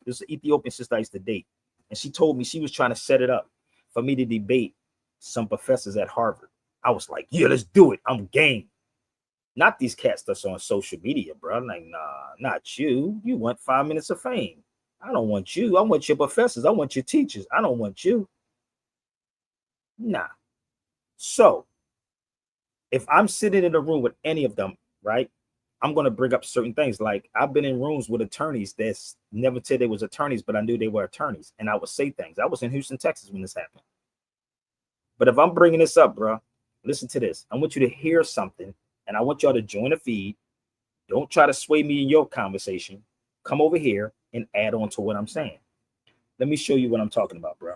this Ethiopian sister I used to date, and she told me she was trying to set it up for me to debate some professors at Harvard. I was like, yeah, let's do it. I'm game. Not these cats that's on social media, bro. I'm like, nah, not you. You want 5 minutes of fame. I don't want you. I want your professors. I want your teachers. I don't want you. Nah. So if I'm sitting in a room with any of them, right, I'm going to bring up certain things. Like I've been in rooms with attorneys that's never said they was attorneys, but I knew they were attorneys. And I would say things. I was in Houston, Texas when this happened. But if I'm bringing this up, bro, listen to this. I want you to hear something. And I want y'all to join the feed. Don't try to sway me in your conversation. Come over here and add on to what I'm saying. Let me show you what I'm talking about, bro.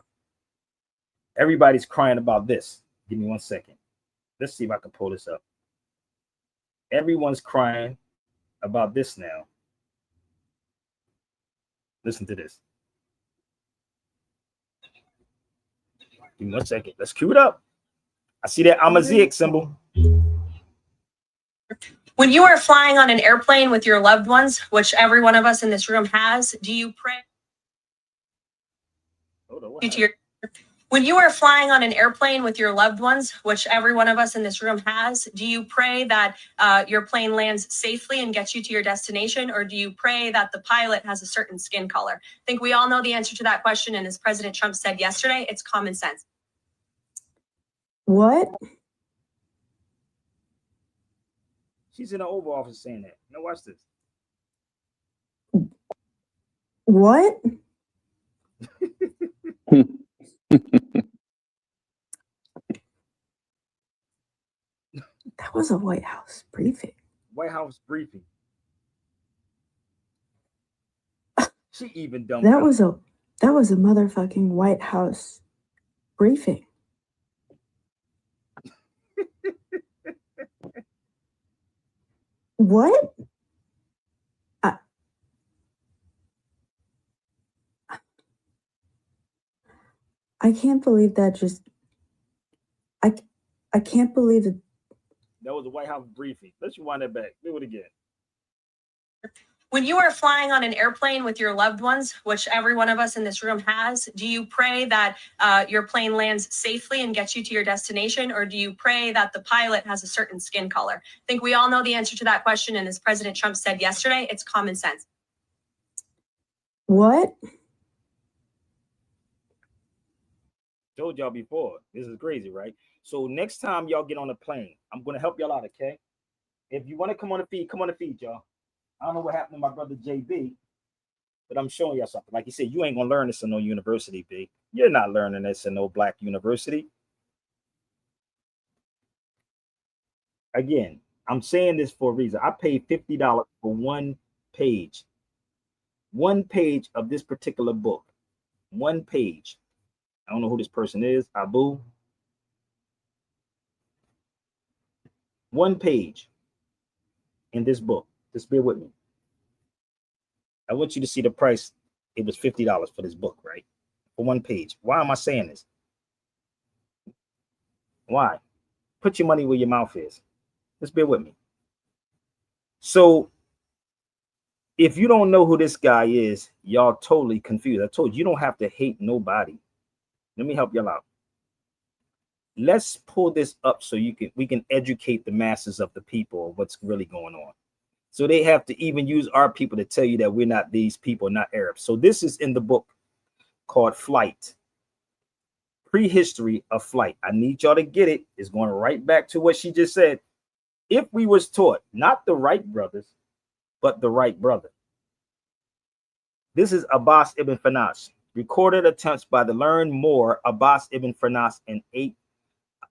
Everybody's crying about this. Give me 1 second. Let's see if I can pull this up. Everyone's crying about this now. Listen to this. Give me 1 second. Let's cue it up. I see that Amazigh symbol. When you are flying on an airplane with your loved ones, which every one of us in this room has, do you pray to your... When you are flying on an airplane with your loved ones, which every one of us in this room has, do you pray that your plane lands safely and gets you to your destination, or do you pray that the pilot has a certain skin color? I think we all know the answer to that question, and as President Trump said yesterday, it's common sense. What? She's in the Oval Office saying that. Now watch this. What? That was a White House briefing. White House briefing. She even dumbed That down. was a motherfucking White House briefing. What? I can't believe that just... I can't believe it. That was a White House briefing. Let's rewind that back. Do it again. When you are flying on an airplane with your loved ones, which every one of us in this room has, do you pray that your plane lands safely and gets you to your destination, or do you pray that the pilot has a certain skin color? I think we all know the answer to that question, and as President Trump said yesterday, it's common sense. What? Told y'all before. This is crazy, right? So next time y'all get on a plane, I'm going to help y'all out, okay? If you want to come on the feed, y'all. I don't know what happened to my brother JB, but I'm showing y'all something. Like he said, you ain't gonna learn this in no university, B. You're not learning this in no black university. Again, I'm saying this for a reason. I paid $50 for one page of this particular book. One page. I don't know who this person is, Abu. One page in this book. Just bear with me. I want you to see the price. It was $50 for this book, right? For one page. Why am I saying this? Why? Put your money where your mouth is. Just bear with me. So if you don't know who this guy is, y'all totally confused. I told you, you don't have to hate nobody. Let me help y'all out. Let's pull this up so we can educate the masses of the people of what's really going on. So they have to even use our people to tell you that we're not these people, not Arabs. So this is in the book called Flight. Prehistory of Flight. I need y'all to get it. It's going right back to what she just said. If we was taught, not the Wright brothers, but the right brother. This is Abbas ibn Firnas. Recorded attempts by the learned Moor Abbas ibn Firnas in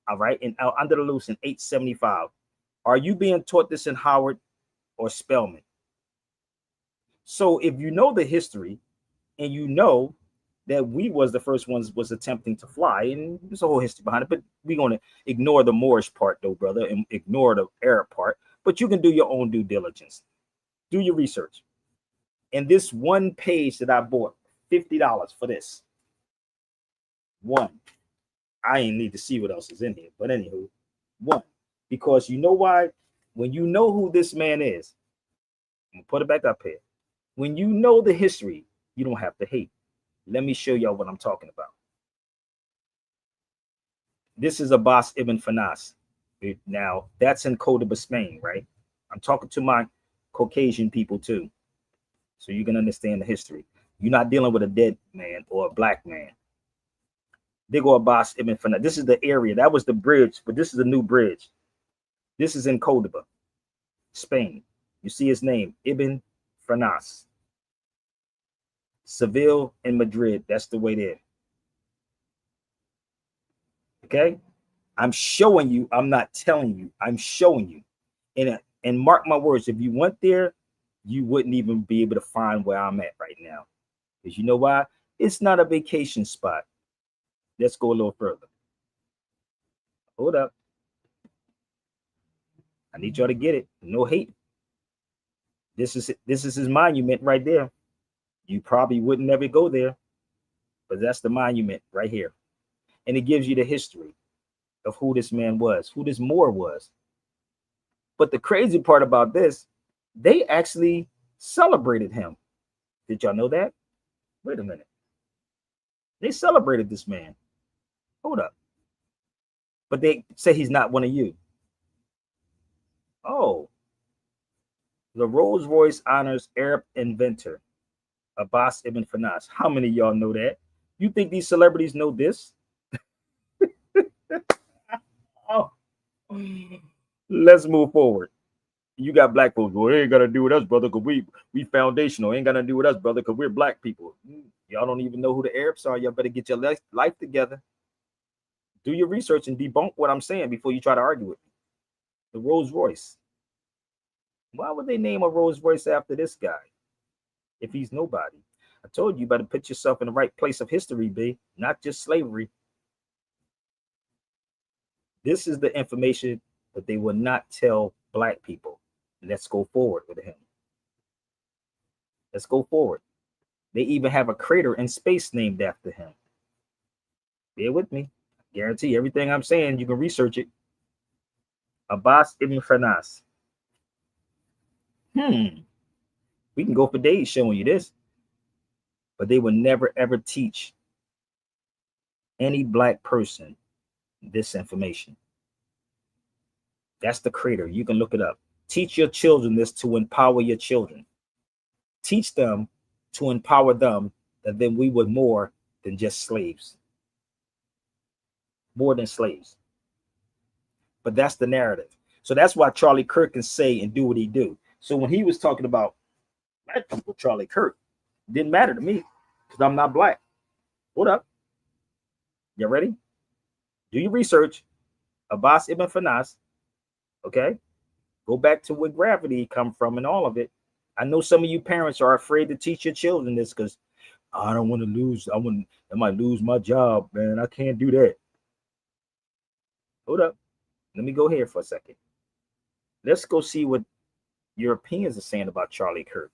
Al-Andalus in 875. Are you being taught this in Howard or Spelman? So if you know the history and you know that we was the first ones was attempting to fly, and there's a whole history behind it, but we're going to ignore the Moorish part though, brother, and ignore the Arab part, but you can do your own due diligence. Do your research. And this one page that I bought, $50 for this. One. I ain't need to see what else is in here, but anywho, one. Because you know why? When you know who this man is, I'm gonna put it back up here. When you know the history, you don't have to hate. Let me show y'all what I'm talking about. This is Abbas ibn Firnas. Now, that's in Cordoba, Spain, right? I'm talking to my Caucasian people too, so you can understand the history. You're not dealing with a dead man or a black man. They go Abbas ibn Firnas. This is the area. That was the bridge, but this is a new bridge. This is in Cordoba, Spain. You see his name, Ibn Firnas. Seville and Madrid. That's the way there. Okay? I'm showing you. I'm not telling you. I'm showing you. And mark my words, if you went there, you wouldn't even be able to find where I'm at right now. Because you know why? It's not a vacation spot. Let's go a little further. Hold up. I need y'all to get it. No hate. This is his monument right there. You probably wouldn't ever go there, but that's the monument right here. And it gives you the history of who this man was, who this Moor was. But the crazy part about this, they actually celebrated him. Did y'all know that? Wait a minute. They celebrated this man. Hold up. But they say he's not one of you. Oh. The Rolls Royce honors Arab inventor Abbas ibn Firnas. How many of y'all know that? You think these celebrities know this? Oh. Let's move forward. You got black folks. Well, it ain't got to do with us, brother, because we foundational. It ain't got to do with us, brother, because we're black people. Y'all don't even know who the Arabs are. Y'all better get your life together. Do your research and debunk what I'm saying before you try to argue with me. The Rolls Royce. Why would they name a Rolls Royce after this guy if he's nobody? I told you better put yourself in the right place of history, B, not just slavery. This is the information that they will not tell black people. Let's go forward with him. Let's go forward. They even have a crater in space named after him. Bear with me. I guarantee everything I'm saying, you can research it. Abbas ibn Firnas. We can go for days showing you this. But they will never, ever teach any black person this information. That's the creator. You can look it up. Teach your children this to empower your children. Teach them to empower them that then we were more than just slaves. More than slaves. But that's the narrative. So that's why Charlie Kirk can say and do what he do. So when he was talking about black people, Charlie Kirk, didn't matter to me because I'm not black. What up? You ready? Do your research. Abbas Ibn Fanas. Okay? Go back to where gravity come from and all of it. I know some of you parents are afraid to teach your children this because I don't want to lose. I might lose my job, man. I can't do that. Hold up. Let me go here for a second. Let's go see what Europeans are saying about Charlie Kirk.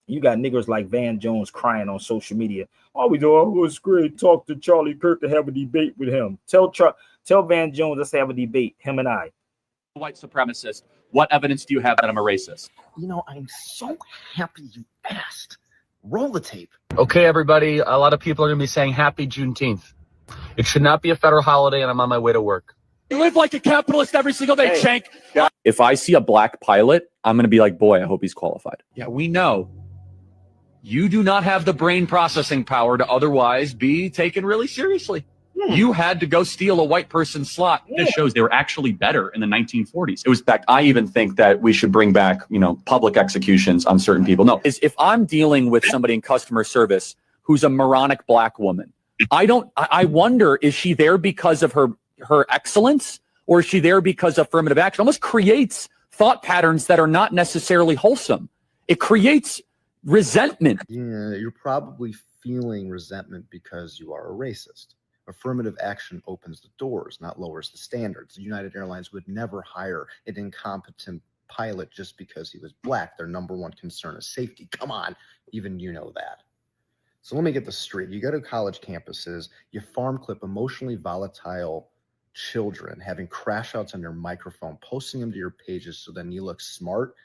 You got niggers like Van Jones crying on social media. Oh, it was great. Talk to Charlie Kirk to have a debate with him. Tell Van Jones, let's have a debate, him and I. White supremacist. What evidence do you have that I'm a racist? You know, I'm so happy you asked. Roll the tape. Okay, everybody. A lot of people are going to be saying happy Juneteenth. It should not be a federal holiday, and I'm on my way to work. You live like a capitalist every single day, Shank. If I see a black pilot, I'm going to be like, boy, I hope he's qualified. Yeah, we know. You do not have the brain processing power to otherwise be taken really seriously. You had to go steal a white person's slot. This shows they were actually better in the 1940s. It was back. I even think that we should bring back, public executions on certain people. No, if I'm dealing with somebody in customer service who's a moronic black woman, I wonder, is she there because of her excellence, or is she there because of affirmative action? It almost creates thought patterns that are not necessarily wholesome. It creates resentment. Yeah, you're probably feeling resentment because you are a racist. Affirmative action opens the doors, not lowers the standards. United Airlines would never hire an incompetent pilot just because he was black. Their number one concern is safety. Come on, even you know that. So let me get this straight. You go to college campuses, you farm clip emotionally volatile children having crash outs on your microphone, posting them to your pages so then you look smart,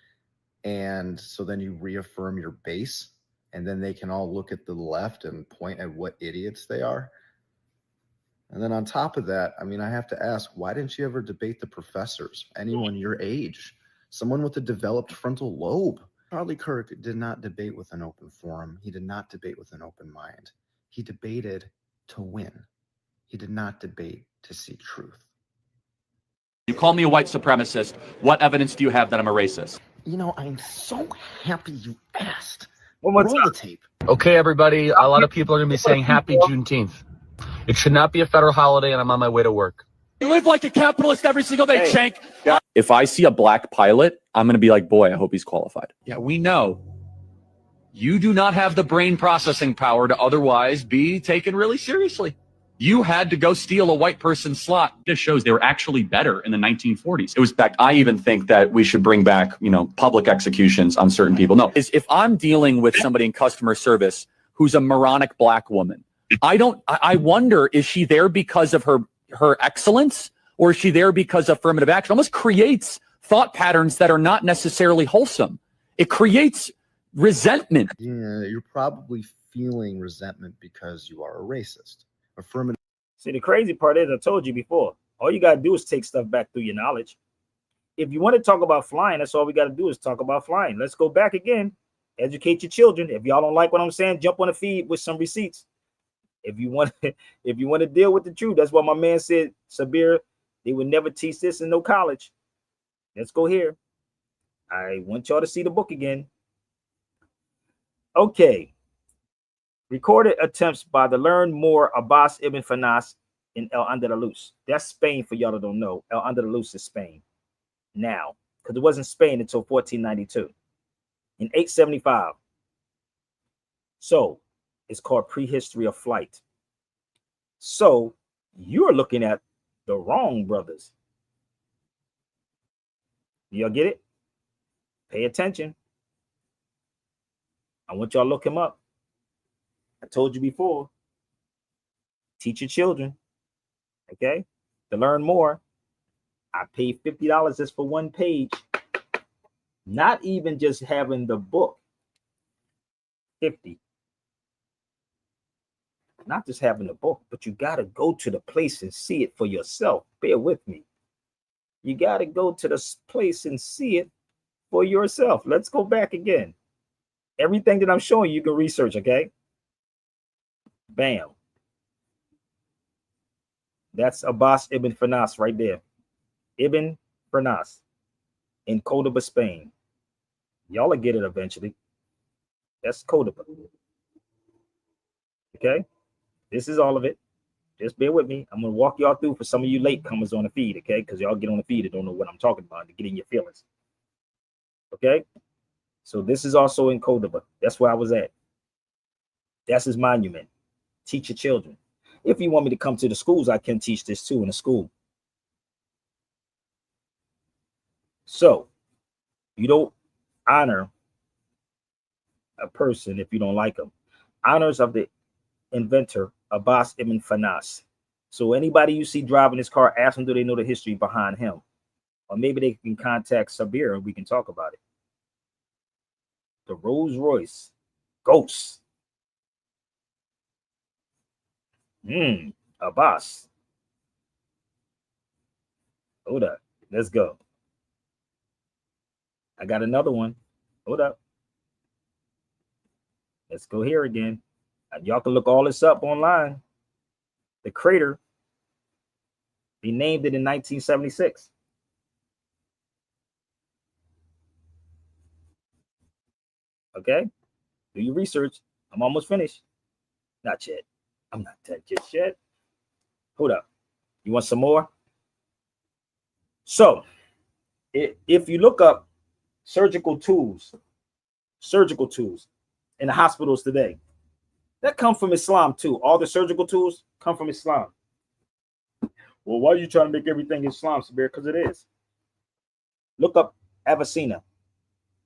and so then you reaffirm your base, and then they can all look at the left and point at what idiots they are. And then on top of that, I have to ask, why didn't you ever debate the professors, anyone your age, someone with a developed frontal lobe? Charlie Kirk did not debate with an open forum. He did not debate with an open mind. He debated to win. He did not debate to seek truth. You call me a white supremacist. What evidence do you have that I'm a racist? You know, I'm so happy you asked. One more Roll time. the tape. Okay, everybody. A lot of people are going to be saying happy Juneteenth. It should not be a federal holiday, and I'm on my way to work. You live like a capitalist every single day, Shank. If I see a black pilot, I'm going to be like, boy, I hope he's qualified. Yeah, we know. You do not have the brain processing power to otherwise be taken really seriously. You had to go steal a white person's slot. This shows they were actually better in the 1940s. It was back. I even think that we should bring back, public executions on certain people. No, if I'm dealing with somebody in customer service who's a moronic black woman, I wonder, is she there because of her excellence, or is she there because of affirmative action? It almost creates thought patterns that are not necessarily wholesome. It creates resentment. Yeah, you're probably feeling resentment because you are a racist. Affirmative. See, the crazy part is, I told you before, all you got to do is take stuff back through your knowledge. If you want to talk about flying, that's all we got to do is talk about flying. Let's go back again. Educate your children. If y'all don't like what I'm saying, jump on the feed with some receipts. If you want to deal with the truth, that's what my man said, Sabir, they would never teach this in no college. Let's go here. I want y'all to see the book again. Okay. Recorded attempts by the Learn More Abbas Ibn Fanas in El Andalus. That's Spain, for y'all that don't know. El Andalus is Spain now, because it wasn't Spain until 1492. In 875. So it's called Prehistory of Flight. So you're looking at the wrong brothers. Y'all get it? Pay attention. I want y'all to look him up. I told you before. Teach your children. Okay? To learn more. I paid $50 just for one page. Not even just having the book. 50. Not just having a book, but you got to go to the place and see it for yourself. Bear with me. You got to go to the place and see it for yourself. Let's go back again. Everything that I'm showing you can research, okay? Bam. That's Abbas ibn Firnas right there. Ibn Firnas in Cordoba, Spain. Y'all will get it eventually. That's Cordoba. Okay? This is all of it. Just bear with me. I'm going to walk y'all through for some of you latecomers on the feed, okay? Because y'all get on the feed and don't know what I'm talking about to get in your feelings. Okay? So this is also in Cordoba. That's where I was at. That's his monument. Teach your children. If you want me to come to the schools, I can teach this too in a school. So you don't honor a person if you don't like them. Honors of the inventor, Abbas ibn Firnas. So anybody you see driving this car, ask them, do they know the history behind him? Or maybe they can contact Sabir and we can talk about it. The Rolls Royce Ghost. Abbas. Hold up. Let's go. I got another one. Hold up. Let's go here again. Y'all can look all this up online. The crater, he named it in 1976. Okay? Do your research. I'm almost finished. Not yet. I'm not done just yet. Hold up. You want some more? So, if you look up surgical tools in the hospitals today, that come from Islam too. All the surgical tools come from Islam. Well, why are you trying to make everything Islam, Sabir? Because it is. Look up Avicenna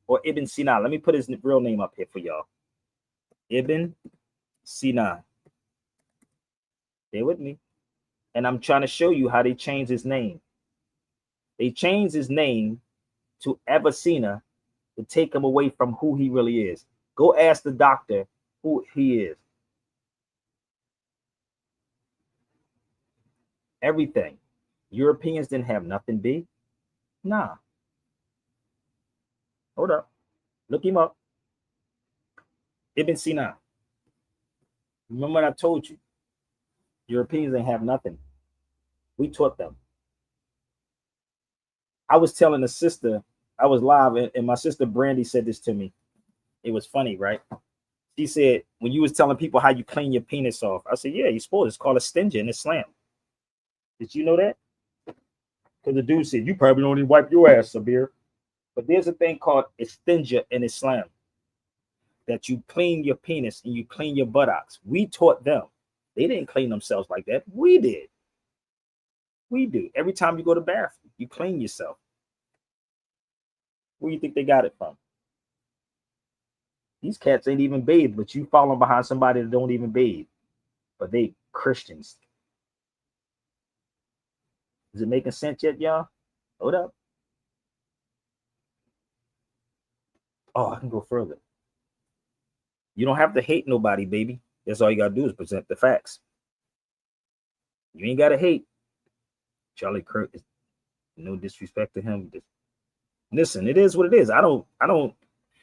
or Ibn Sina. Let me put his real name up here for y'all. Ibn Sina. Stay with me. And I'm trying to show you how they changed his name. They changed his name to Avicenna to take him away from who he really is. Go ask the doctor who he is. Everything. Europeans didn't have nothing big. Nah. Hold up. Look him up. Ibn Sina. Remember what I told you? Europeans didn't have nothing. We taught them. I was telling a sister, I was live, and my sister Brandy said this to me. It was funny, right? She said, when you was telling people how you clean your penis off, I said, yeah, you're supposed to. It's called a stinger in Islam. Did you know that? Because the dude said, you probably don't even wipe your ass, Sabir. But there's a thing called a stinger in Islam, that you clean your penis and you clean your buttocks. We taught them. They didn't clean themselves like that. We did. We do. Every time you go to the bathroom, you clean yourself. Where do you think they got it from? These cats ain't even bathed, but you following behind somebody that don't even bathe. But they Christians. Is it making sense yet, y'all? Hold up. Oh, I can go further. You don't have to hate nobody, baby. That's all you got to do is present the facts. You ain't got to hate. Charlie Kirk is no disrespect to him. Just, listen, it is what it is. I don't,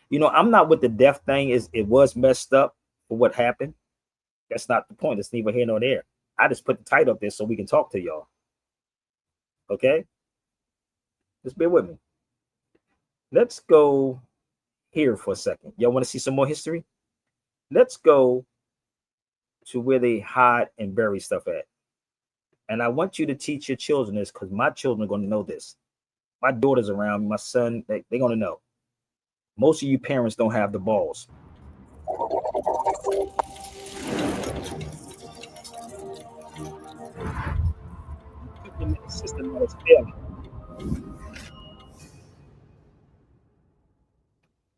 you know, I'm not with the death thing. It was messed up for what happened. That's not the point. It's neither here nor there. I just put the title up there so we can talk to y'all. Okay? Just bear with me. Let's go here for a second. Y'all want to see some more history? Let's go to where they hide and bury stuff at. And I want you to teach your children this, because my children are going to know this. My daughter's around, my son, they're going to know. Most of you parents don't have the balls. System that is failing.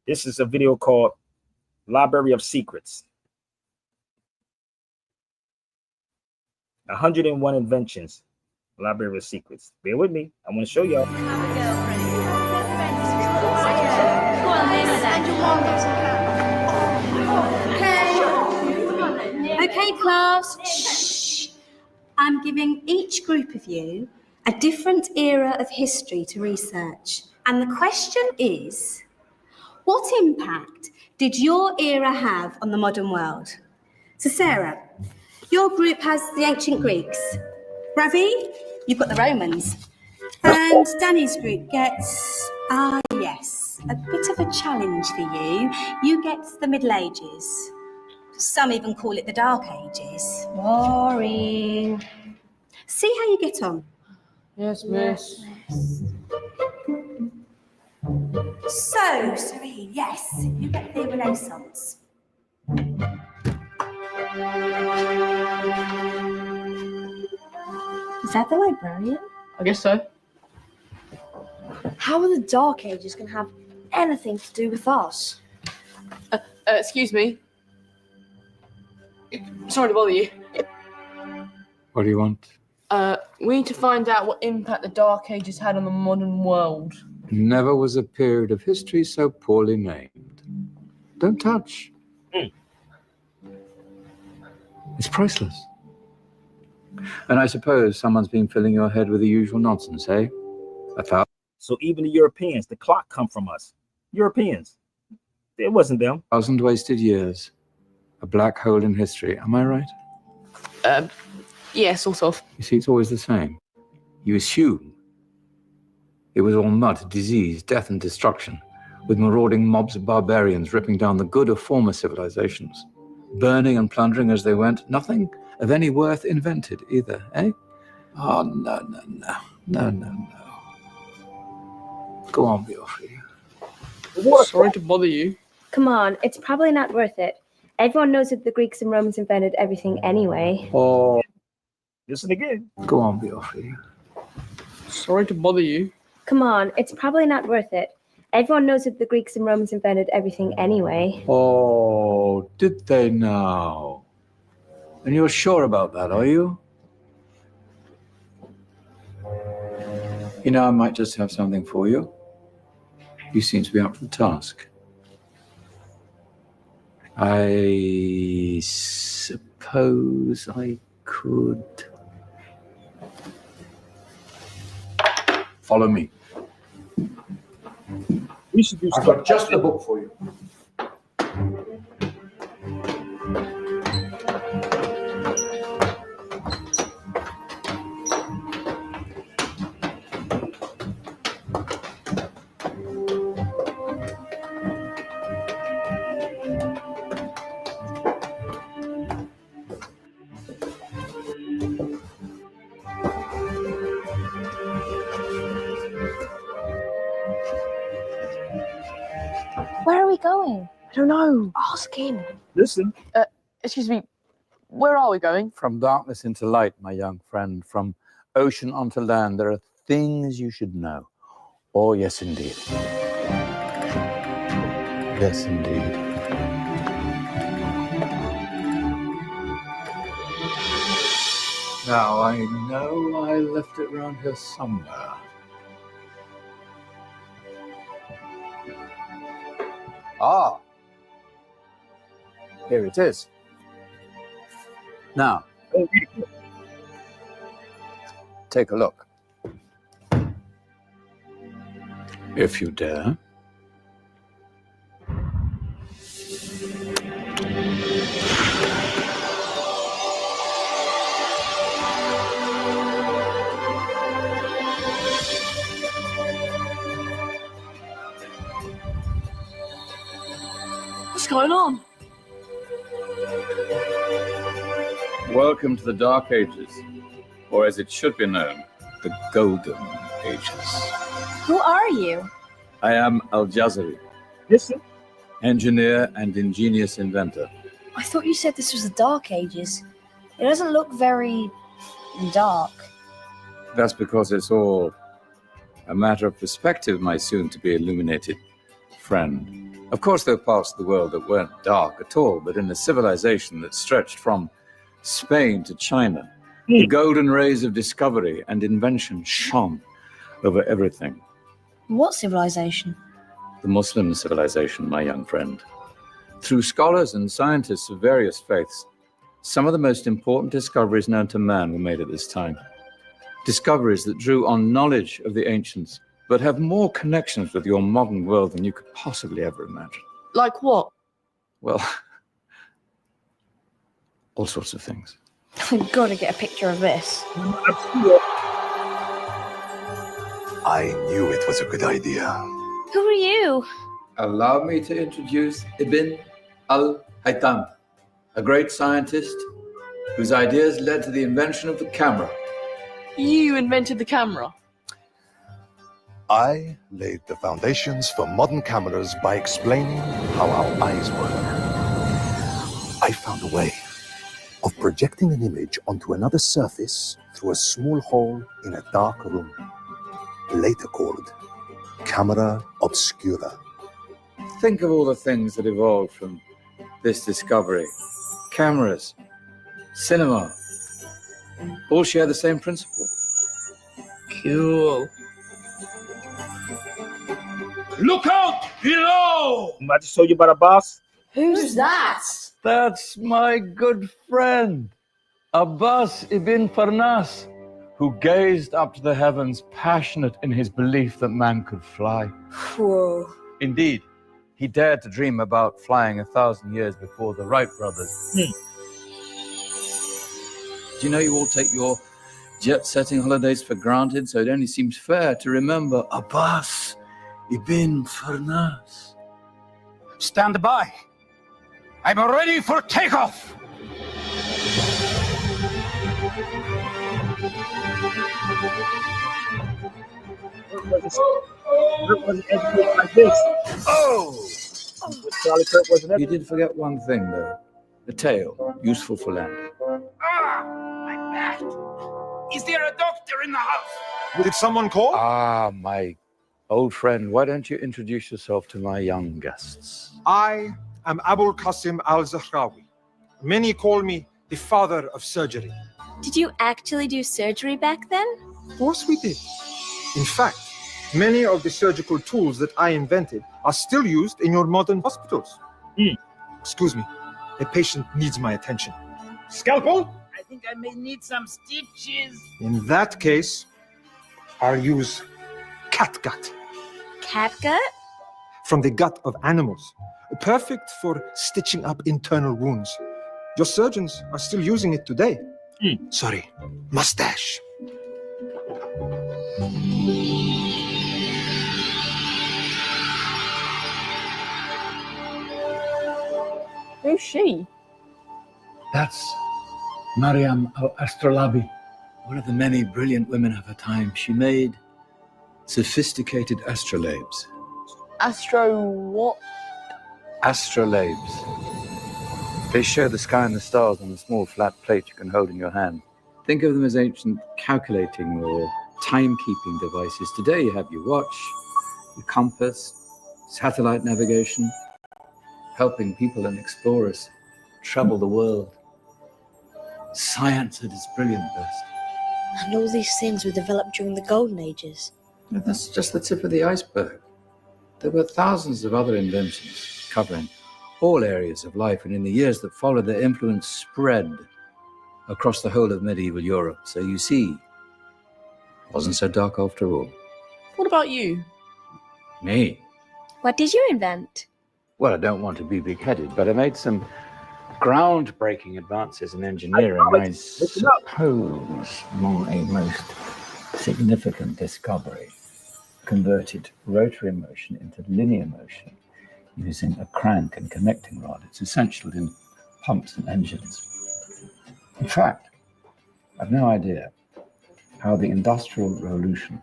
This is a video called Library of Secrets. 101 inventions. Library of Secrets. Bear with me. I'm going to show y'all. Okay, class. Shh. I'm giving each group of you a different era of history to research. And the question is, what impact did your era have on the modern world? So, Sarah, your group has the ancient Greeks. Ravi, you've got the Romans. And Danny's group gets, yes, a bit of a challenge for you. You get the Middle Ages. Some even call it the Dark Ages. Boring. See how you get on. Yes, miss. So, Serene, yes, you get the Renaissance. Is that the librarian? I guess so. How are the Dark Ages going to have anything to do with us? Excuse me. Sorry to bother you. What do you want? We need to find out what impact the Dark Ages had on the modern world. Never was a period of history so poorly named. Don't touch. It's priceless. And I suppose someone's been filling your head with the usual nonsense, eh? So even the Europeans, the clock come from us. Europeans. It wasn't them. 1,000 wasted years. A black hole in history. Am I right? Yeah, sort of. You see, it's always the same. You assume it was all mud, disease, death, and destruction, with marauding mobs of barbarians ripping down the good of former civilizations, burning and plundering as they went. Nothing of any worth invented either, eh? Oh, no. Go on, Beofrey. Sorry to bother you. Come on, it's probably not worth it. Everyone knows that the Greeks and Romans invented everything anyway. Oh. Listen again. Go on, Beofrey. Sorry to bother you. Come on, it's probably not worth it. Everyone knows that the Greeks and Romans invented everything anyway. Oh, did they now? And you're sure about that, are you? You know, I might just have something for you. You seem to be up for the task. I suppose I could. Follow me. We should do I've got just the book for you. Where are we going? I don't know. Ask him. Listen. Excuse me. Where are we going? From darkness into light, my young friend. From ocean onto land, there are things you should know. Oh, yes, indeed. Yes, indeed. Now, I know I left it around here somewhere. Ah, here it is. Now, take a look. If you dare. What's going on? Welcome to the Dark Ages, or as it should be known, the Golden Ages. Who are you? I am Al-Jazari, Listen. engineer and ingenious inventor. I thought you said this was the Dark Ages. It doesn't look very dark. That's because it's all a matter of perspective, my soon-to-be illuminated friend. Of course, there are parts of the world that weren't dark at all, but in a civilization that stretched from Spain to China, the golden rays of discovery and invention shone over everything. What civilization? The Muslim civilization, my young friend. Through scholars and scientists of various faiths, Some of the most important discoveries known to man were made at this time. Discoveries that drew on knowledge of the ancients, but have more connections with your modern world than you could possibly ever imagine. Like what? Well, all sorts of things. I've got to get a picture of this. I knew it was a good idea. Who are you? Allow me to introduce Ibn al-Haytham, a great scientist whose ideas led to the invention of the camera. You invented the camera. I laid the foundations for modern cameras by explaining how our eyes work. I found a way of projecting an image onto another surface through a small hole in a dark room, later called camera obscura. Think of all the things that evolved from this discovery. Cameras, cinema, all share the same principle. Cool. Look out below! I just told you about a boss. Who's that? That's my good friend, Abbas ibn Farnas, who gazed up to the heavens, passionate in his belief that man could fly. Whoa. Indeed, he dared to dream about flying 1,000 years before the Wright brothers. Do you know you all take your jet-setting holidays for granted, so it only seems fair to remember Abbas ibn Farnas. Stand by. I'm ready for takeoff. Kirk wasn't educated like this. Oh! Charlie Kirk wasn't. You did forget one thing, though. The tail, useful for landing. My back. Is there a doctor in the house? Did someone call? Ah, my old friend, why don't you introduce yourself to my young guests? I am Abul Qasim al-Zahrawi. Many call me the father of surgery. Did you actually do surgery back then? Of course we did. In fact, many of the surgical tools that I invented are still used in your modern hospitals. Excuse me, a patient needs my attention. Scalpel? I think I may need some stitches. In that case, I'll use catgut Catgut? from the gut of animals, perfect for stitching up internal wounds. Your surgeons are still using it today. Sorry, mustache. Who's she? That's Maryam al-Astrolabi, one of the many brilliant women of her time. She made sophisticated astrolabes. Astro what? Astrolabes. They show the sky and the stars on a small flat plate you can hold in your hand. Think of them as ancient calculating or timekeeping devices. Today you have your watch, your compass, satellite navigation, helping people and explorers travel the world. Science at its brilliant best. And all these things were developed during the Golden Ages. That's just the tip of the iceberg. There were thousands of other inventions covering all areas of life, and in the years that followed, their influence spread across the whole of medieval Europe. So you see, it wasn't so dark after all. What about you? Me? What did you invent? Well, I don't want to be big-headed, but I made some groundbreaking advances in engineering. I suppose my most significant discovery converted rotary motion into linear motion using a crank and connecting rod. It's essential in pumps and engines. In fact, I've no idea how the Industrial Revolution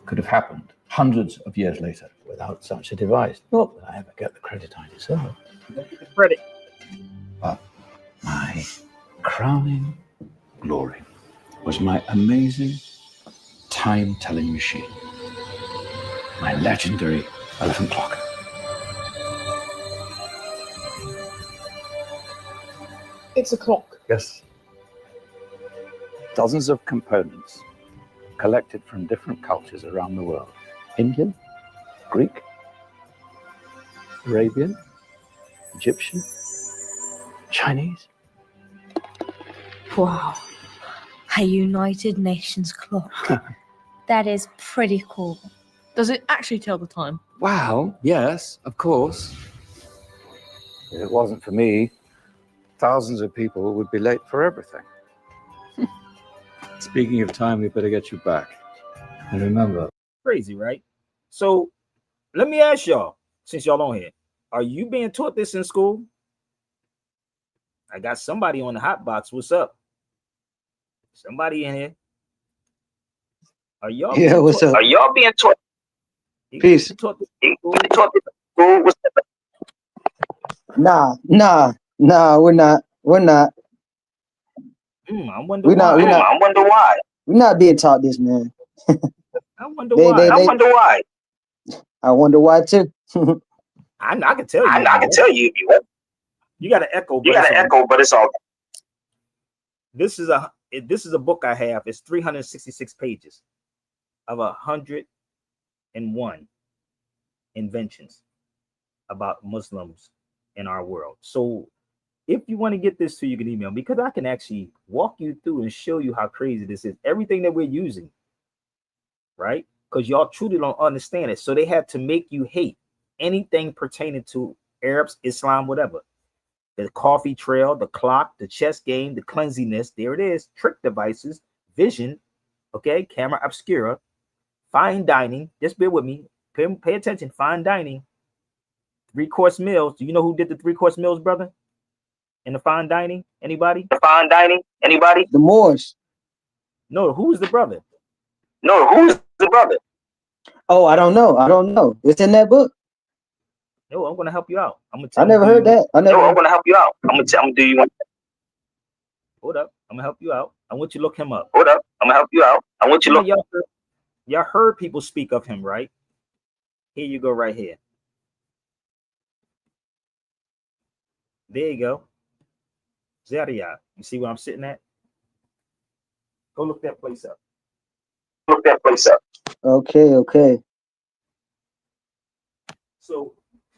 could have happened hundreds of years later without such a device. Not that I ever get the credit I deserve. Credit. But my crowning glory was my amazing time-telling machine, my legendary elephant clock. It's a clock. Yes. Dozens of components collected from different cultures around the world. Indian, Greek, Arabian, Egyptian, Chinese. Wow. A United Nations clock. That is pretty cool. Does it actually tell the time? Wow, yes, of course. If it wasn't for me, thousands of people would be late for everything. Speaking of time, we better get you back. And remember. Crazy, right? So let me ask y'all, since y'all on here, are you being taught this in school? I got somebody on the hot box. What's up? Somebody in here. Are y'all? Yeah, what's up? Are y'all being taught? Peace. Nah, we're not. We're not. I wonder why. I wonder why. We're not being taught this, man. I wonder why. I wonder why. I wonder why too. I can tell you. I can tell you if you want. You got to echo. But it's all. This is a book I have. It's 366 pages of 101 inventions about Muslims in our world. So if you want to get this to, you can email me, because I can actually walk you through and show you how crazy this is. Everything that we're using, right? Because y'all truly don't understand it. So they had to make you hate anything pertaining to Arabs, Islam, whatever. The coffee trail, the clock, the chess game, the cleanliness. There it is. Trick devices, vision, okay, camera obscura, fine dining. Just bear with me. Pay attention. Fine dining. 3-course meals. Do you know who did the 3-course meals, brother? In the fine dining? Anybody? The fine dining? Anybody? The Moors. No, who's the brother? No, who's the brother? Oh, I don't know. It's in that book. No, I'm gonna help you out. I'm gonna I never heard that. I'm gonna help you out. I'm gonna do you one. Hold up. I'm gonna help you out. I want you to look him up. Hold up. I'm gonna help you out. I want you to look. Y'all heard people speak of him, right? Here you go, right here. There you go. Zaria. You see where I'm sitting at? Go look that place up. Look that place up. Okay. So,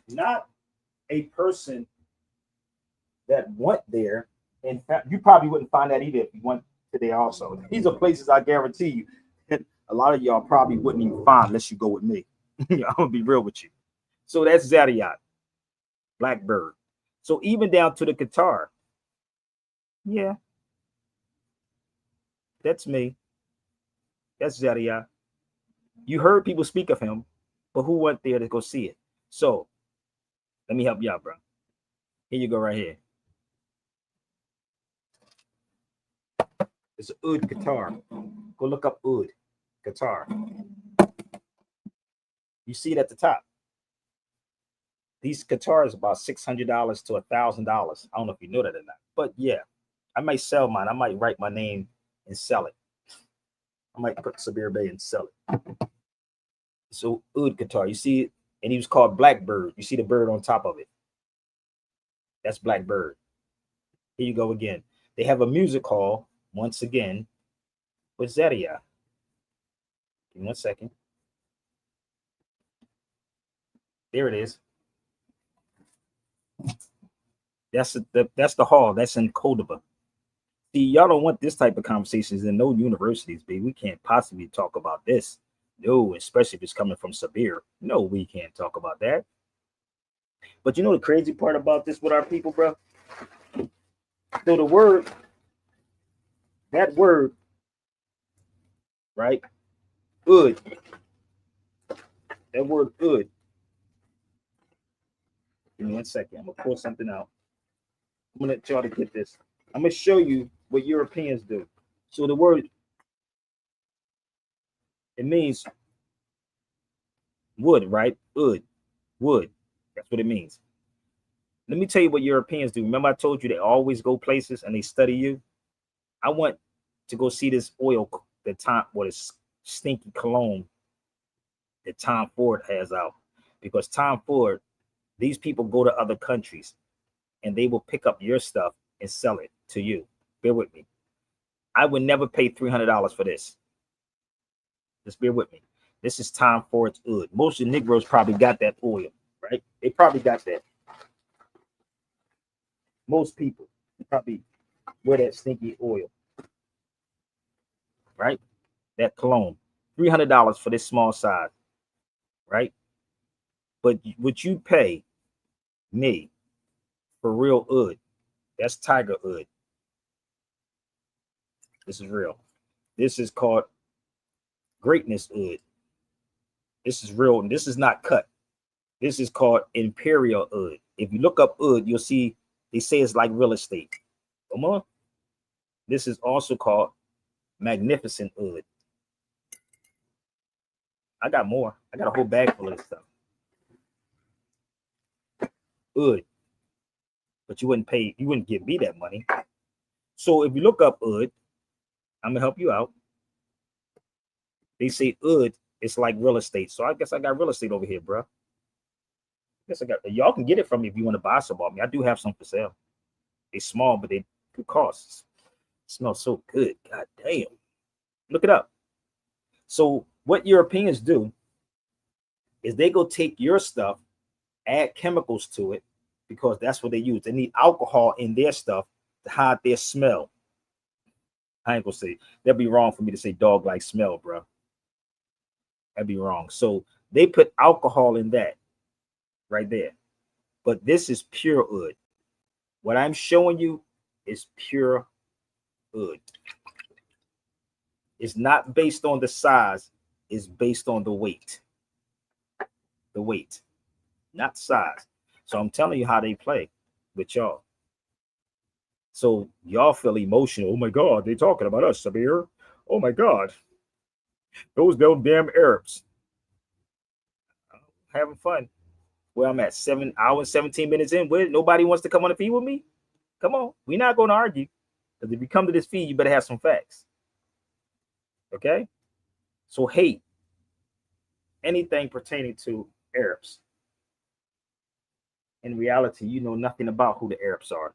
not a person that went there. In fact, you probably wouldn't find that either if you went to there also. These are places I guarantee you a lot of y'all probably wouldn't even find unless you go with me. I'm gonna be real with you. So that's Zaria, Blackbird. So even down to the guitar. Yeah. That's me. That's Zaria. You heard people speak of him, but who went there to go see it? So let me help you out, bro. Here you go, right here. It's an oud guitar. Go look up oud guitar. You see it at the top. These guitars are about $600 to $1,000. I don't know if you know that or not, but yeah, I might sell mine. I might write my name and sell it. I might put Sabir Bey and sell it. So oud guitar, you see it, and he was called Blackbird. You see the bird on top of it. That's Blackbird. Here you go again. They have a music hall once again with Zaria. Give me 1 second. There it is. That's the hall. That's in Cordoba. See, y'all don't want this type of conversations in no universities, baby. We can't possibly talk about this. No, especially if it's coming from Sabir. No, we can't talk about that. But you know the crazy part about this with our people, bro? So the word, that word, right? Oud. That word oud. Give me 1 second. I'm gonna pull something out. I'm gonna let y'all to get this. I'm gonna show you what Europeans do. So the word, it means wood, right? Oud, wood. That's what it means. Let me tell you what Europeans do. Remember I told you they always go places and they study you? I went to go see this oil, this stinky cologne that Tom Ford has out. Because Tom Ford, these people go to other countries and they will pick up your stuff and sell it to you. Bear with me. I would never pay $300 for this. Just bear with me. This is Tom Ford's oud. Most of the Negroes probably got that oil, right? They probably got that. Most people probably Wear that stinky oil, right? That cologne, $300 for this small size, right? But what you pay me for real oud, that's tiger oud. This is real. This is called greatness oud. This is real, and this is not cut. This is called imperial oud. If you look up oud, you'll see they say it's like real estate. Come on. This is also called magnificent oud. I got more. I got a whole bag full of this stuff. Oud. But you wouldn't pay, you wouldn't give me that money. So if you look up oud, I'm gonna help you out. They say oud is like real estate. So I guess I got real estate over here, bro. I guess I got, y'all can get it from me if you want to buy some off me. I do have some for sale. They're small, but they good costs. It smells so good. God damn. Look it up. So what Europeans do is they go take your stuff, add chemicals to it, because that's what they use. They need alcohol in their stuff to hide their smell. I ain't gonna say, that'd be wrong for me to say dog like smell, bro. That'd be wrong. So they put alcohol in that right there. But this is pure oud. What I'm showing you is pure oud. It's not based on the size, it's based on the weight. The weight, not size. So I'm telling you how they play with y'all. So y'all feel emotional. Oh my God, they're talking about us, Sabir. Oh my God. Those damn Arabs. Having fun. Where I'm at 7 hours, 17 minutes in. Where nobody wants to come on the feed with me? Come on. We're not going to argue. Because if you come to this feed, you better have some facts. Okay? So hate anything pertaining to Arabs. In reality, you know nothing about who the Arabs are.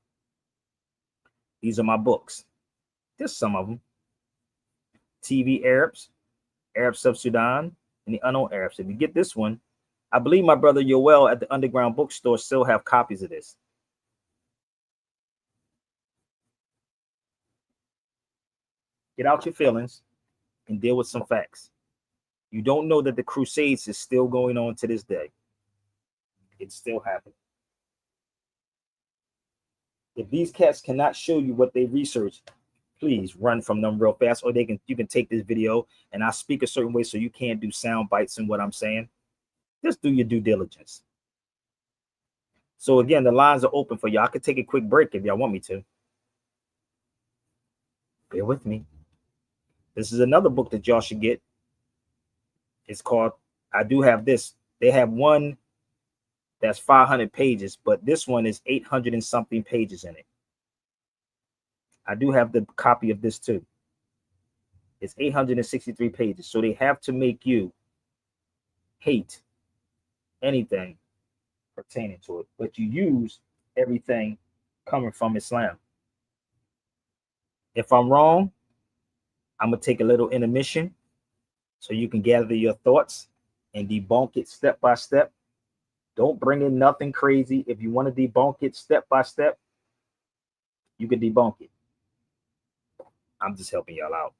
These are my books. Just some of them. TV Arabs, Arab Sub-Sudan, and the Unknown Arabs. If you get this one, I believe my brother Yoel at the Underground Bookstore still have copies of this. Get out your feelings and deal with some facts. You don't know that the Crusades is still going on to this day. It's still happening. If these cats cannot show you what they researched, please run from them real fast, or you can take this video and I speak a certain way so you can't do sound bites in what I'm saying. Just do your due diligence. So again, the lines are open for y'all. I could take a quick break if y'all want me to. Bear with me. This is another book that y'all should get. It's called, I do have this. They have one that's 500 pages, but this one is 800 and something pages in it. I do have the copy of this too. It's 863 pages. So they have to make you hate anything pertaining to it, but you use everything coming from Islam. If I'm wrong, I'm going to take a little intermission so you can gather your thoughts and debunk it step by step. Don't bring in nothing crazy. If you want to debunk it step by step, you can debunk it. I'm just helping y'all out.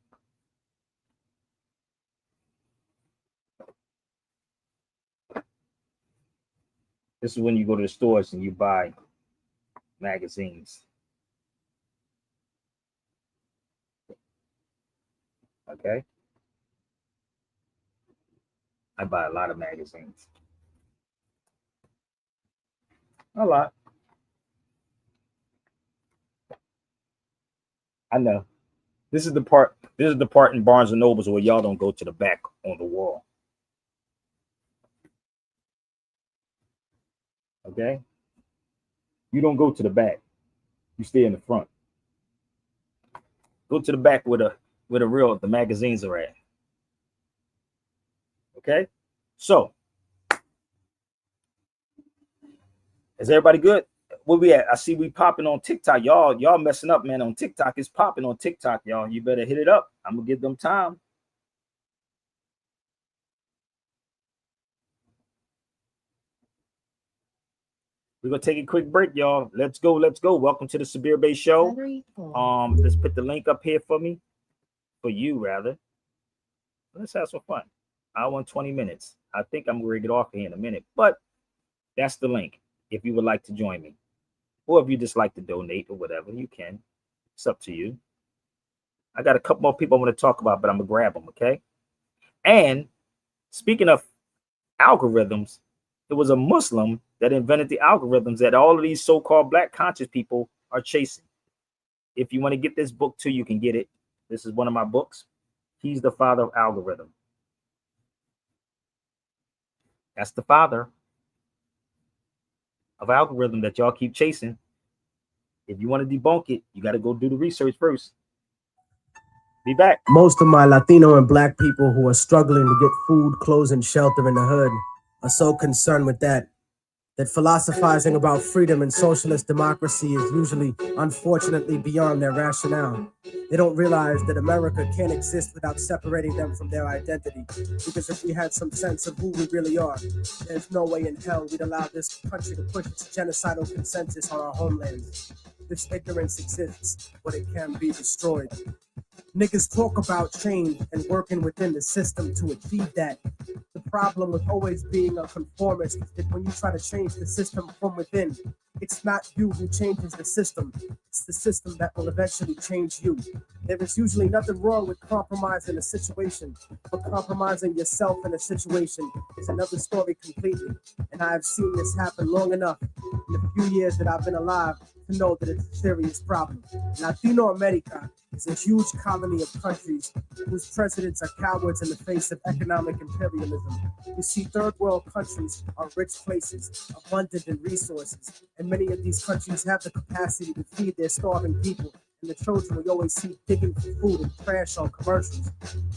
This is when you go to the stores and you buy magazines. Okay? I buy a lot of magazines. A lot. I know. This is the part in Barnes and Nobles where y'all don't go to the back on the wall. Okay? You don't go to the back. You stay in the front. Go to the back where the magazines are at. Okay? So, is everybody good? Where we at? I see we popping on TikTok. Y'all messing up, man. On TikTok, it's popping on TikTok, y'all. You better hit it up. I'm gonna give them time. We're gonna take a quick break, y'all. Let's go. Welcome to the Sabir Bay Show. Let's put the link up here for me, for you rather. Let's have some fun. Hour and 20 minutes. I think I'm gonna get off here in a minute, but that's the link. If you would like to join me, or if you just like to donate or whatever, you can. It's up to you. I got a couple more people I want to talk about, but I'm gonna grab them, okay? And speaking of algorithms, it was a Muslim that invented the algorithms that all of these so-called black conscious people are chasing. If you want to get this book too, you can get it. This is one of my books. He's the father of algorithm. That's the father of algorithm that y'all keep chasing. If you want to debunk it, you got to go do the research first. Be back. Most of my Latino and black people who are struggling to get food, clothes, and shelter in the hood are so concerned with that philosophizing about freedom and socialist democracy is usually, unfortunately, beyond their rationale. They don't realize that America can't exist without separating them from their identity. Because if we had some sense of who we really are, there's no way in hell we'd allow this country to push its genocidal consensus on our homeland. This ignorance exists, but it can be destroyed. Niggas talk about change and working within the system to achieve that. The problem with always being a conformist is that when you try to change the system from within, it's not you who changes the system. It's the system that will eventually change you. There is usually nothing wrong with compromising a situation, but compromising yourself in a situation is another story completely. And I have seen this happen long enough in the few years that I've been alive to know that it's a serious problem. Latino America is a huge colony of countries whose presidents are cowards in the face of economic imperialism. You see, third world countries are rich places, abundant in resources, and many of these countries have the capacity to feed their starving people. And the children we always see digging for food and trash on commercials.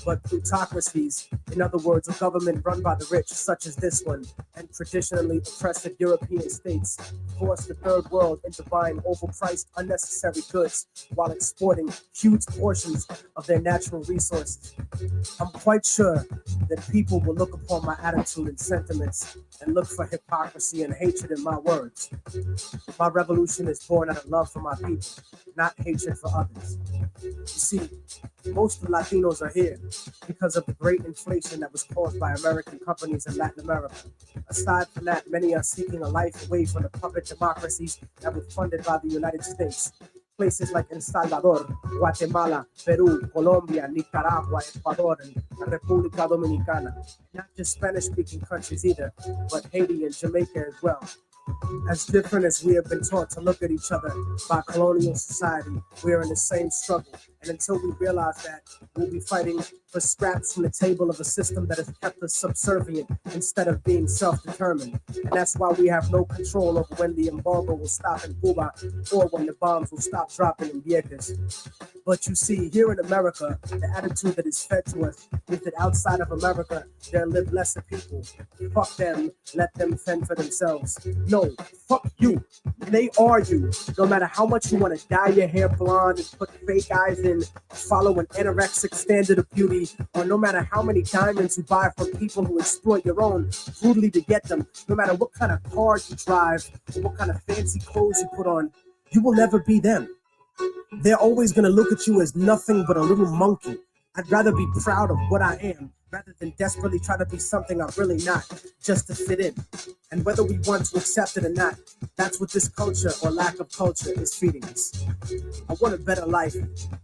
But plutocracies, in other words, a government run by the rich, such as this one, and traditionally oppressive European states, force the third world into buying overpriced, unnecessary goods while exporting huge portions of their natural resources. I'm quite sure that people will look upon my attitude and sentiments and look for hypocrisy and hatred in my words. My revolution is born out of love for my people, not hatred for others. You see, most of Latinos are here because of the great inflation that was caused by American companies in Latin America. Aside from that, many are seeking a life away from the puppet democracies that were funded by the United States. Places like El Salvador, Guatemala, Peru, Colombia, Nicaragua, Ecuador, and República Dominicana. Not just Spanish-speaking countries either, but Haiti and Jamaica as well. As different as we have been taught to look at each other by colonial society, we are in the same struggle. And until we realize that, we'll be fighting for scraps from the table of a system that has kept us subservient instead of being self-determined. And that's why we have no control over when the embargo will stop in Cuba or when the bombs will stop dropping in Vieques. But you see, here in America, the attitude that is fed to us is that outside of America, there live lesser people. Fuck them, let them fend for themselves. No, fuck you. They are you. No matter how much you want to dye your hair blonde and put fake eyes in, follow an anorexic standard of beauty, or no matter how many diamonds you buy from people who exploit your own brutally to get them, no matter what kind of car you drive, or what kind of fancy clothes you put on, you will never be them. They're always going to look at you as nothing but a little monkey. I'd rather be proud of what I am rather than desperately try to be something I'm really not, just to fit in. And whether we want to accept it or not, that's what this culture or lack of culture is feeding us. I want a better life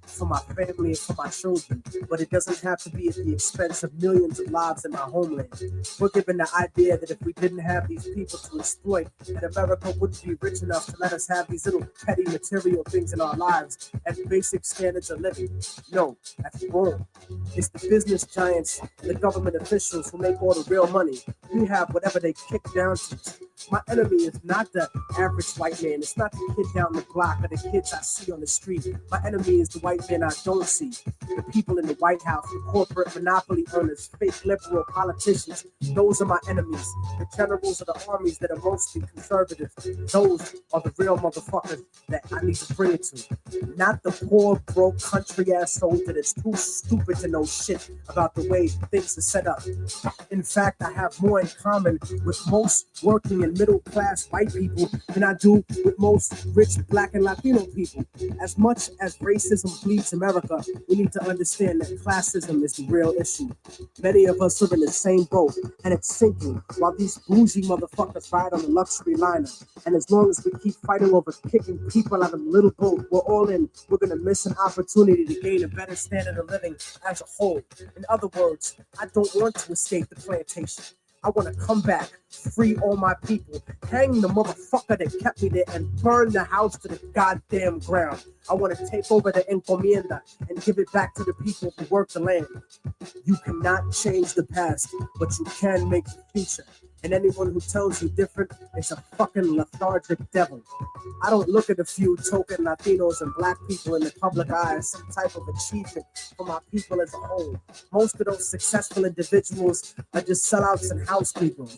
for my family and for my children, but it doesn't have to be at the expense of millions of lives in my homeland. We're given the idea that if we didn't have these people to exploit, that America wouldn't be rich enough to let us have these little petty material things in our lives and basic standards of living. No, that's wrong. It's the business giants and the government officials who make all the real money. We have whatever they kick down to. My enemy is not the average white man. It's not the kid down the block or the kids I see on the street. My enemy is the white man I don't see. The people in the White House, the corporate monopoly owners, fake liberal politicians. Those are my enemies. The generals of the armies that are mostly conservative. Those are the real motherfuckers that I need to bring it to. Not the poor, broke country asshole that is too stupid to know shit about the way things are set up. In fact, I have more more in common with most working and middle class white people than I do with most rich Black and Latino people. As much as racism bleeds America, we need to understand that classism is the real issue. Many of us are in the same boat, and it's sinking while these bougie motherfuckers ride on the luxury liner. And as long as we keep fighting over kicking people out of the little boat, we're all in. We're gonna miss an opportunity to gain a better standard of living as a whole. In other words, I don't want to escape the plantation. I want to come back, free all my people, hang the motherfucker that kept me there, and burn the house to the goddamn ground. I want to take over the encomienda and give it back to the people who work the land. You cannot change the past, but you can make the future. And anyone who tells you different is a fucking lethargic devil. I don't look at a few token Latinos and Black people in the public eye as some type of achievement for my people as a whole. Most of those successful individuals are just sellouts and house people.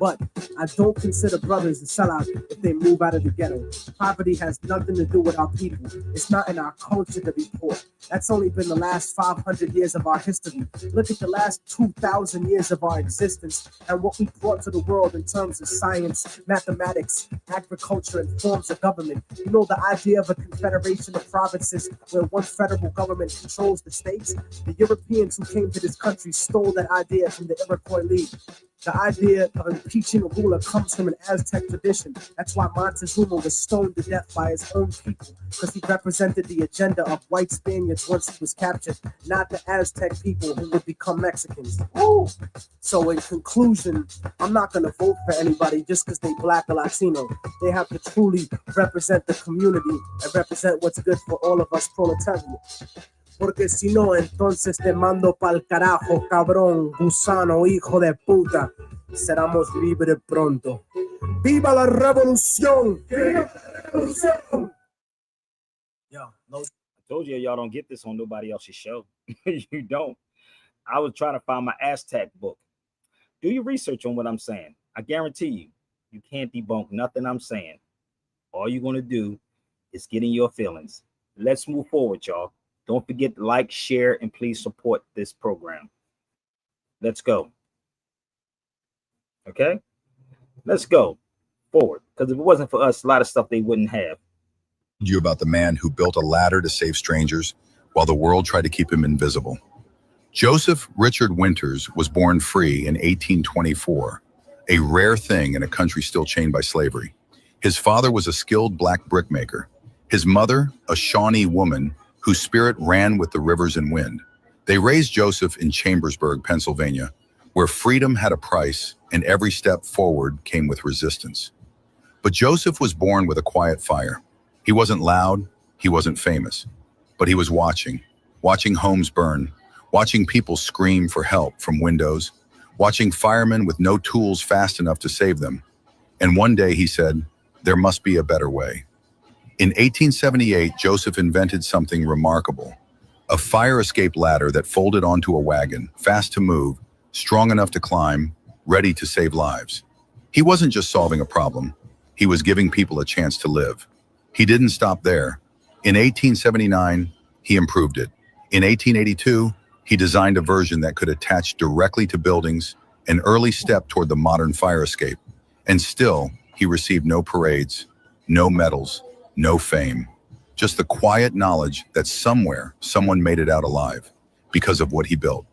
But I don't consider brothers a sellout if they move out of the ghetto. Poverty has nothing to do with our people. It's not in our culture to be poor. That's only been the last 500 years of our history. Look at the last 2,000 years of our existence and what we brought to the world in terms of science, mathematics, agriculture, and forms of government. You know, the idea of a confederation of provinces where one federal government controls the states? The Europeans who came to this country stole that idea from the Iroquois League. The idea of impeaching a ruler comes from an Aztec tradition. That's why Montezuma was stoned to death by his own people, because he represented the agenda of white Spaniards once he was captured, not the Aztec people who would become Mexicans. Ooh. So in conclusion, I'm not going to vote for anybody just because they Black or Latino. They have to truly represent the community and represent what's good for all of us proletariat. Porque si no, entonces te mando pa'l carajo, cabrón, gusano, hijo de puta. Seramos libres pronto. ¡Viva la revolución! ¡Viva la revolución! Yo, no, I told you y'all don't get this on nobody else's show. You don't. I was trying to find my Aztec book. Do your research on what I'm saying. I guarantee you, you can't debunk nothing I'm saying. All you're going to do is get in your feelings. Let's move forward, y'all. Don't forget to like, share, and please support this program. Let's go. Okay? Let's go forward. Because if it wasn't for us, a lot of stuff they wouldn't have. You about the man who built a ladder to save strangers while the world tried to keep him invisible. Joseph Richard Winters was born free in 1824, a rare thing in a country still chained by slavery. His father was a skilled Black brickmaker. His mother, a Shawnee woman whose spirit ran with the rivers and wind. They raised Joseph in Chambersburg, Pennsylvania, where freedom had a price and every step forward came with resistance. But Joseph was born with a quiet fire. He wasn't loud, he wasn't famous, but he was watching homes burn, watching people scream for help from windows, watching firemen with no tools fast enough to save them. And one day he said, there must be a better way. In 1878, Joseph invented something remarkable, a fire escape ladder that folded onto a wagon, fast to move, strong enough to climb, ready to save lives. He wasn't just solving a problem, he was giving people a chance to live. He didn't stop there. In 1879, he improved it. In 1882, he designed a version that could attach directly to buildings, an early step toward the modern fire escape. And still, he received no parades, no medals, no fame, just the quiet knowledge that somewhere someone made it out alive because of what he built.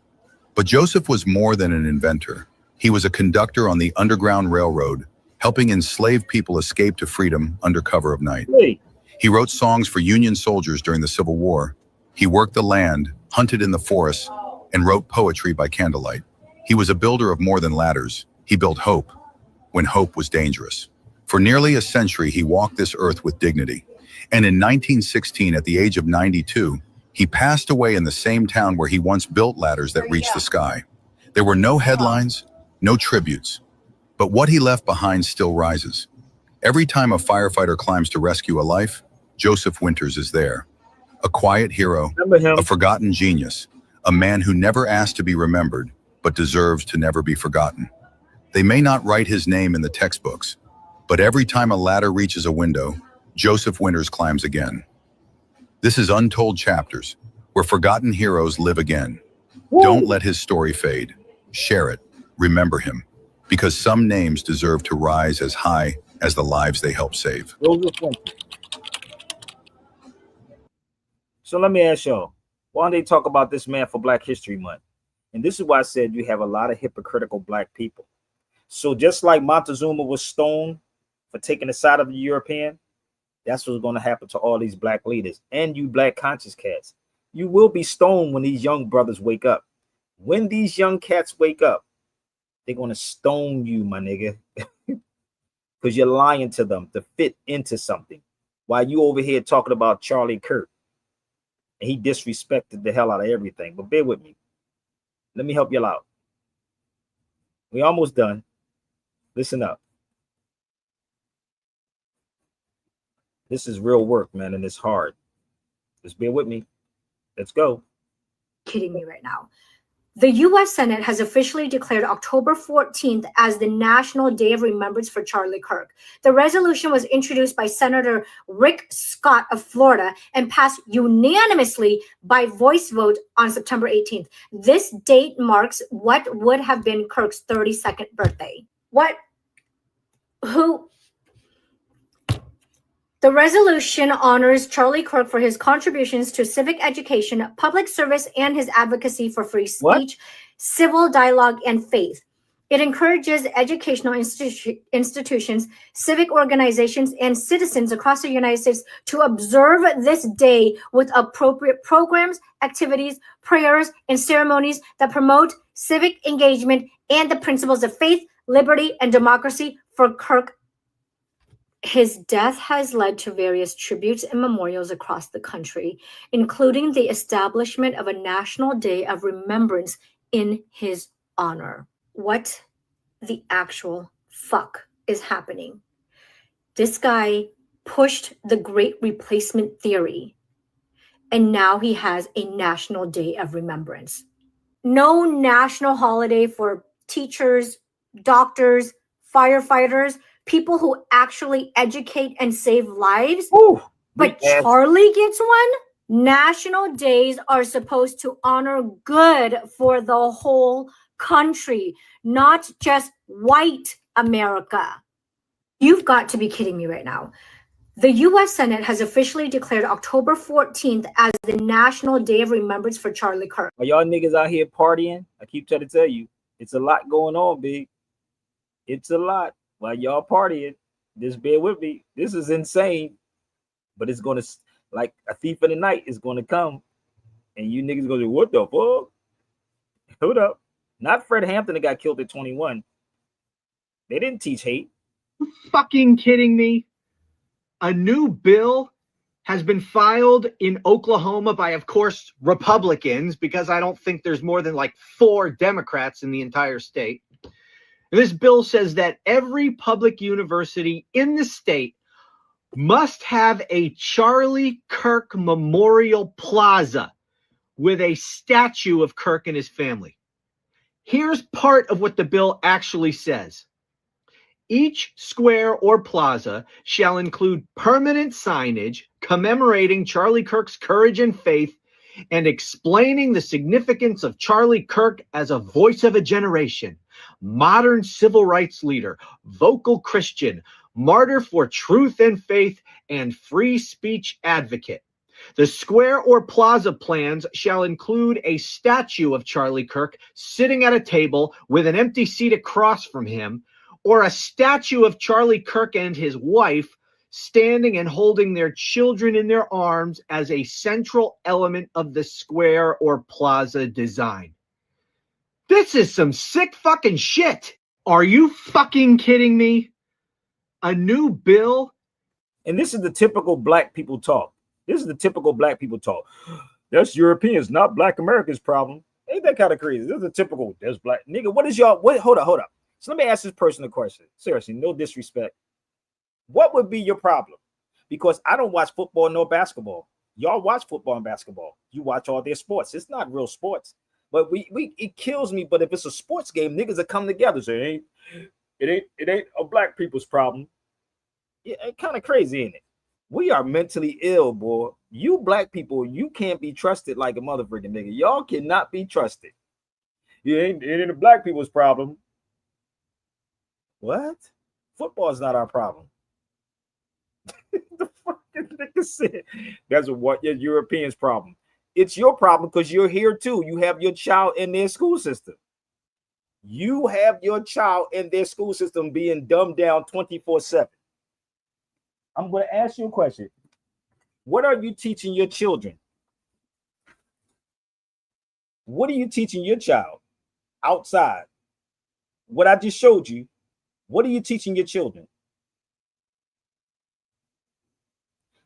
But Joseph was more than an inventor. He was a conductor on the Underground Railroad, helping enslaved people escape to freedom under cover of night. He wrote songs for Union soldiers during the Civil War. He worked the land, hunted in the forests, and wrote poetry by candlelight. He was a builder of more than ladders. He built hope when hope was dangerous. For nearly a century, he walked this earth with dignity. And in 1916, at the age of 92, he passed away in the same town where he once built ladders that reached the sky. There were no headlines, no tributes, but what he left behind still rises. Every time a firefighter climbs to rescue a life, Joseph Winters is there. A quiet hero, a forgotten genius, a man who never asked to be remembered, but deserves to never be forgotten. They may not write his name in the textbooks, but every time a ladder reaches a window, Joseph Winters climbs again. This is Untold Chapters, where forgotten heroes live again. Don't let his story fade. Share it. Remember him. because some names deserve to rise as high as the lives they help save. So let me ask y'all, why don't they talk about this man for Black History Month? And this is why I said you have a lot of hypocritical black people. So just like Montezuma was stoned for taking the side of the European, that's what's going to happen to all these black leaders and you black conscious cats. You will be stoned when these young brothers wake up. When these young cats wake up, they're going to stone you, my nigga, because you're lying to them to fit into something. While you over here talking about Charlie Kirk, and he disrespected the hell out of everything. But bear with me. Let me help you out. We almost done. Listen up. This is real work, man, and it's hard. Just bear with me. Let's go. Kidding me right now. The U.S. Senate has officially declared October 14th as the National Day of Remembrance for Charlie Kirk. The resolution was introduced by Senator Rick Scott of Florida and passed unanimously by voice vote on September 18th. This date marks what would have been Kirk's 32nd birthday. The resolution honors Charlie Kirk for his contributions to civic education, public service, and his advocacy for free speech, civil dialogue, and faith. It encourages educational institutions, civic organizations, and citizens across the United States to observe this day with appropriate programs, activities, prayers, and ceremonies that promote civic engagement and the principles of faith, liberty, and democracy. For Kirk, his death has led to various tributes and memorials across the country, including the establishment of a National Day of Remembrance in his honor. What the actual fuck is happening? This guy pushed the Great Replacement theory, and now he has a National Day of Remembrance. No national holiday for teachers, doctors, firefighters, people who actually educate and save lives. But Charlie gets one? National days are supposed to honor good for the whole country, not just white America. You've got to be kidding me right now. The U.S. Senate has officially declared October 14th as the National Day of Remembrance for Charlie Kirk. Are y'all niggas out here partying? I keep trying to tell you, it's a lot going on, big. It's a lot. While y'all partying, just bear with me. This is insane, but it's gonna, like a thief in the night, is gonna come, and you niggas gonna say, "What the fuck? Hold up!" Not Fred Hampton that got killed at 21. They didn't teach hate. Fucking kidding me? A new bill has been filed in Oklahoma by, of course, Republicans, because I don't think there's more than like 4 Democrats in the entire state. This bill says that every public university in the state must have a Charlie Kirk Memorial Plaza with a statue of Kirk and his family. Here's part of what the bill actually says. Each square or plaza shall include permanent signage commemorating Charlie Kirk's courage and faith and explaining the significance of Charlie Kirk as a voice of a generation, modern civil rights leader, vocal Christian, martyr for truth and faith, and free speech advocate. The square or plaza plans shall include a statue of Charlie Kirk sitting at a table with an empty seat across from him, or a statue of Charlie Kirk and his wife standing and holding their children in their arms as a central element of the square or plaza design. This is some sick fucking shit. Are you fucking kidding me? A new bill? And this is the typical black people talk. This is the typical black people talk. That's Europeans, not black America's problem. Ain't that kind of crazy? This is a typical, that's black. Nigga, what is y'all, hold up. So let me ask this person a question. Seriously, no disrespect. What would be your problem? Because I don't watch football nor basketball. Y'all watch football and basketball. You watch all their sports. It's not real sports. But it kills me. But if it's a sports game, niggas will come together. Say, it ain't a black people's problem. Yeah, it's kind of crazy, ain't it? We are mentally ill, boy. You black people, you can't be trusted like a motherfucking nigga. Y'all cannot be trusted. It ain't a black people's problem. What? Football is not our problem. The fucking nigga said that's what your Europeans' problem. It's your problem because you're here too. You have your child in their school system. You have your child in their school system being dumbed down 24/7. I'm going to ask you a question. What are you teaching your children? What are you teaching your child outside? What I just showed you, what are you teaching your children?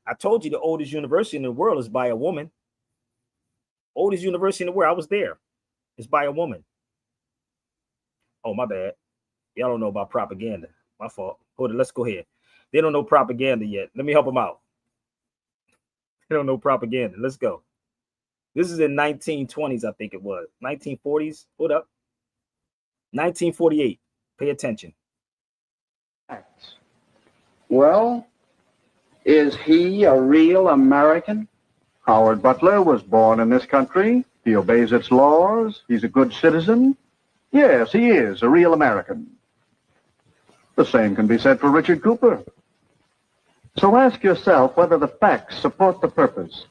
I told you the oldest university in the world is by a woman. Oldest university in the world. I was there. It's by a woman. Oh, my bad. Y'all don't know about propaganda. My fault. Hold it. Let's go here. They don't know propaganda yet. Let me help them out. They don't know propaganda. Let's go. This is in 1920s, I think it was. 1940s. Hold up. 1948. Pay attention. Well, is he a real American? Howard Butler was born in this country. He obeys its laws. He's a good citizen. Yes, he is a real American. The same can be said for Richard Cooper. So ask yourself whether the facts support the purpose.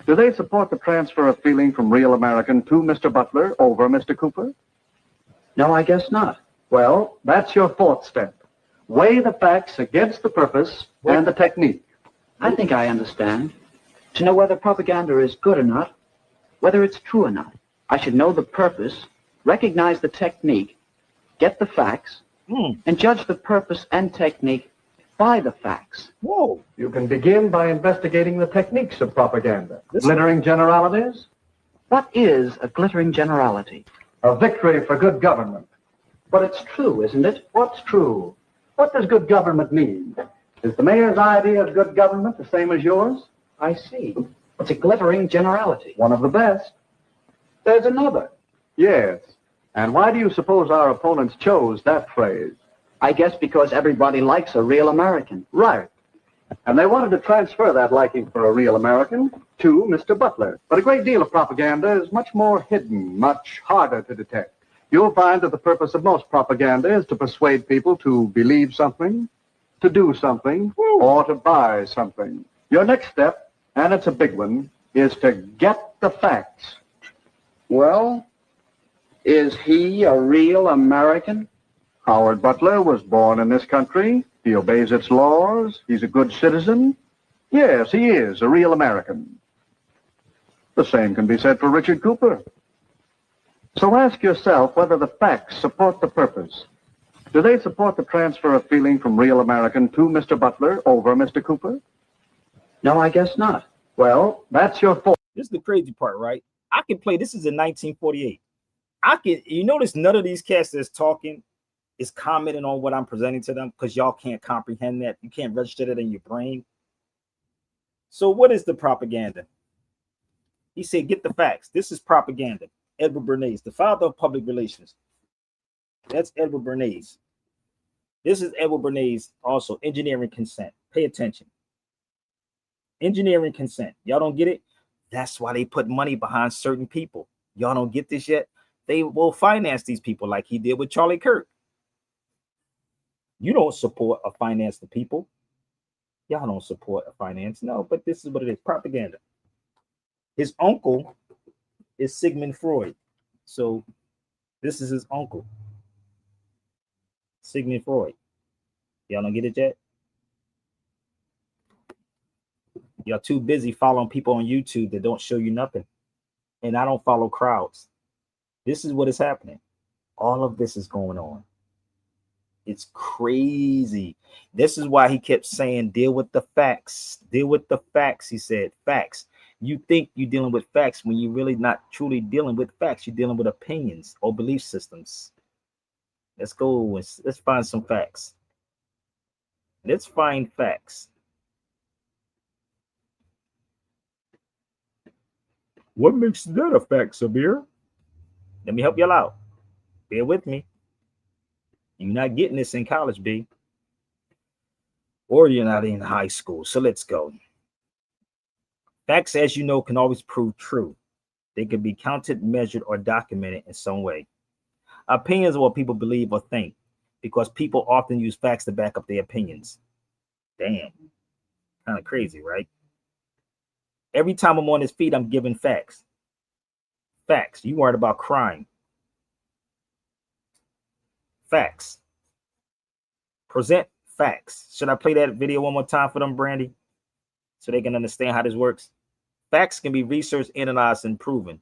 Do they support the transfer of feeling from real American to Mr. Butler over Mr. Cooper? No, I guess not. Well, that's your fourth step. Weigh the facts against the purpose and the technique. I think I understand. To know whether propaganda is good or not, whether it's true or not, I should know the purpose, recognize the technique, get the facts, and judge the purpose and technique by the facts. Whoa. You can begin by investigating the techniques of propaganda. Glittering generalities? What is a glittering generality? A victory for good government. But it's true, isn't it? What's true? What does good government mean? Is the mayor's idea of good government the same as yours? I see. It's a glittering generality. One of the best. There's another. Yes. And why do you suppose our opponents chose that phrase? I guess because everybody likes a real American. Right. And they wanted to transfer that liking for a real American to Mr. Butler. But a great deal of propaganda is much more hidden, much harder to detect. You'll find that the purpose of most propaganda is to persuade people to believe something, to do something, or to buy something. Your next step, and it's a big one, is to get the facts. Well, is he a real American? Howard Butler was born in this country. He obeys its laws. He's a good citizen. Yes, he is a real American. The same can be said for Richard Cooper. So ask yourself whether the facts support the purpose. Do they support the transfer of feeling from real American to Mr. Butler over Mr. Cooper? No, I guess not. Well, that's your fault. This is the crazy part, right? I can play. This is in 1948. You notice none of these cats that's talking is commenting on what I'm presenting to them because y'all can't comprehend that. You can't register that in your brain. So what is the propaganda? He said, get the facts. This is propaganda. Edward Bernays, the father of public relations. That's Edward Bernays. This is Edward Bernays, also engineering consent. Pay attention. Engineering consent. Y'all don't get it? That's why they put money behind certain people. Y'all don't get this yet? They will finance these people like he did with Charlie Kirk. You don't support or finance the people. Y'all don't support or finance. No, but this is what it is. Propaganda. His uncle is Sigmund Freud. So this is his uncle. Sigmund Freud. Y'all don't get it yet? Y'all too busy following people on YouTube that don't show you nothing. And I don't follow crowds. This is what is happening. All of this is going on. It's crazy. This is why he kept saying, deal with the facts. Deal with the facts. He said, facts. You think you're dealing with facts when you're really not truly dealing with facts. You're dealing with opinions or belief systems. Let's go. Let's find some facts. Let's find facts. What makes that a fact, Sabir? Let me help y'all out. Bear with me. You're not getting this in college, B. Or you're not in high school. So let's go. Facts, as you know, can always prove true. They can be counted, measured, or documented in some way. Opinions are what people believe or think. because people often use facts to back up their opinions. Damn. Kind of crazy, right? Every time I'm on his feet, I'm giving facts. Facts. You worried about crime. Facts. Present facts. Should I play that video one more time for them, Brandy? So they can understand how this works? Facts can be researched, analyzed, and proven.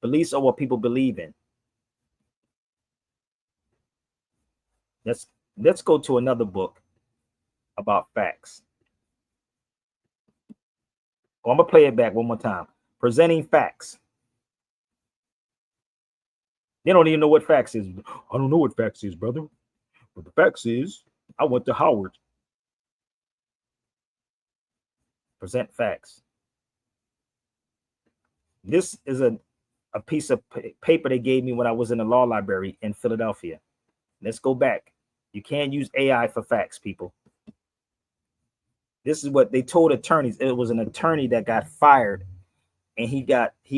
Beliefs are what people believe in. Let's go to another book about facts. Oh, I'm going to play it back one more time. Presenting facts. They don't even know what facts is. I don't know what facts is, brother. But the facts is, I went to Howard. Present facts. This is a piece of paper they gave me when I was in the law library in Philadelphia. Let's go back. You can't use AI for facts, people. This is what they told attorneys. It was an attorney that got fired, and he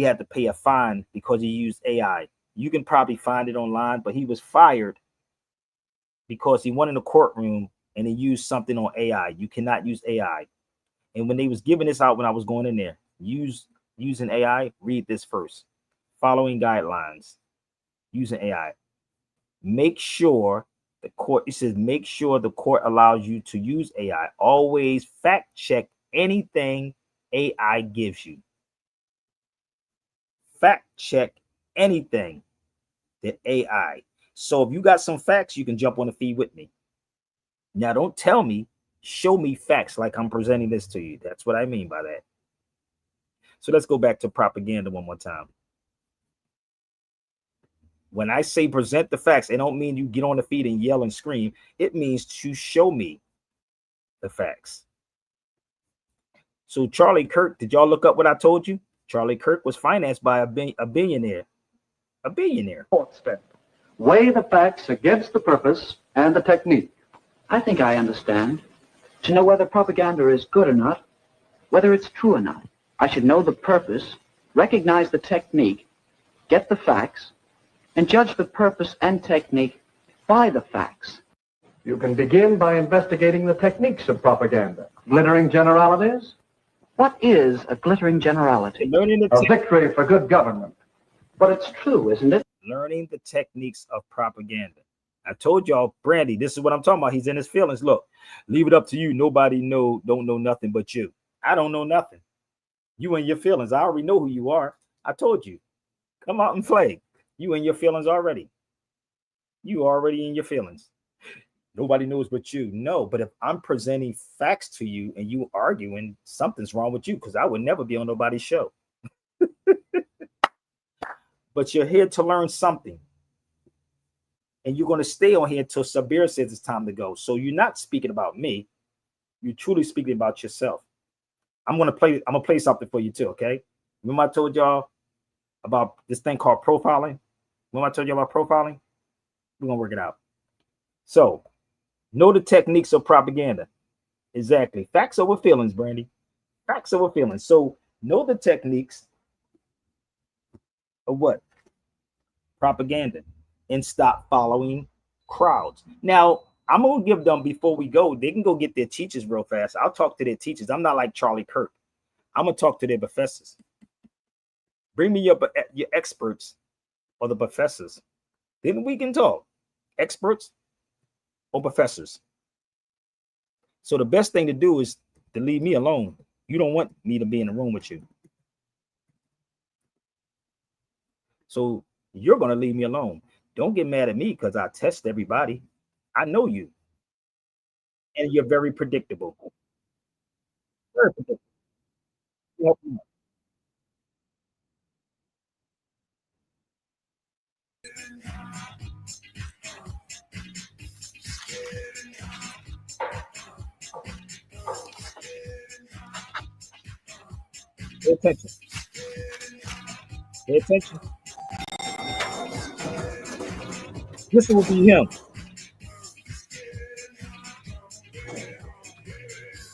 had to pay a fine because he used AI. You can probably find it online, but he was fired because he went in the courtroom and he used something on AI. You cannot use AI. And when they was giving this out, when I was going in there, using AI, read this first. Following guidelines, using AI. Make sure the court, it says, make sure the court allows you to use AI. Always fact check anything AI gives you. Fact check anything that AI. So if you got some facts, you can jump on the feed with me. Now, don't tell me, show me facts like I'm presenting this to you. That's what I mean by that. So let's go back to propaganda one more time. When I say present the facts, it don't mean you get on the feed and yell and scream. It means to show me the facts. So Charlie Kirk, did y'all look up what I told you? Charlie Kirk was financed by a billionaire. A billionaire. Fourth step. Weigh the facts against the purpose and the technique. I think I understand. To know whether propaganda is good or not, whether it's true or not, I should know the purpose, recognize the technique, get the facts, and judge the purpose and technique by the facts. You can begin by investigating the techniques of propaganda. Glittering generalities? What is a glittering generality? Learning A victory for good government. But it's true, isn't it? Learning the techniques of propaganda. I told y'all, Brandy, this is what I'm talking about. He's in his feelings. Look, leave it up to you. Nobody don't know nothing but you. I don't know nothing. You and your feelings. I already know who you are. I told you. Come out and play. You in your feelings already. You already in your feelings. Nobody knows but you. No, but if I'm presenting facts to you and you arguing, something's wrong with you, because I would never be on nobody's show. But you're here to learn something. And you're going to stay on here until Sabir says it's time to go. So you're not speaking about me. You're truly speaking about yourself. I'm gonna play something for you too, okay? Remember I told y'all about this thing called profiling? Remember I told you about profiling? We're gonna work it out. So, know the techniques of propaganda. Exactly. Facts over feelings, Brandy. Facts over feelings. So, know the techniques of what? Propaganda. And stop following crowds. Now, I'm going to give them, before we go, they can go get their teachers real fast. I'll talk to their teachers. I'm not like Charlie Kirk. I'm going to talk to their professors. Bring me your experts or the professors. Then we can talk. Experts or professors. So the best thing to do is to leave me alone. You don't want me to be in the room with you. So you're going to leave me alone. Don't get mad at me because I test everybody. I know you. And you're very predictable. Very predictable. Pay attention. Pay attention. This will be him.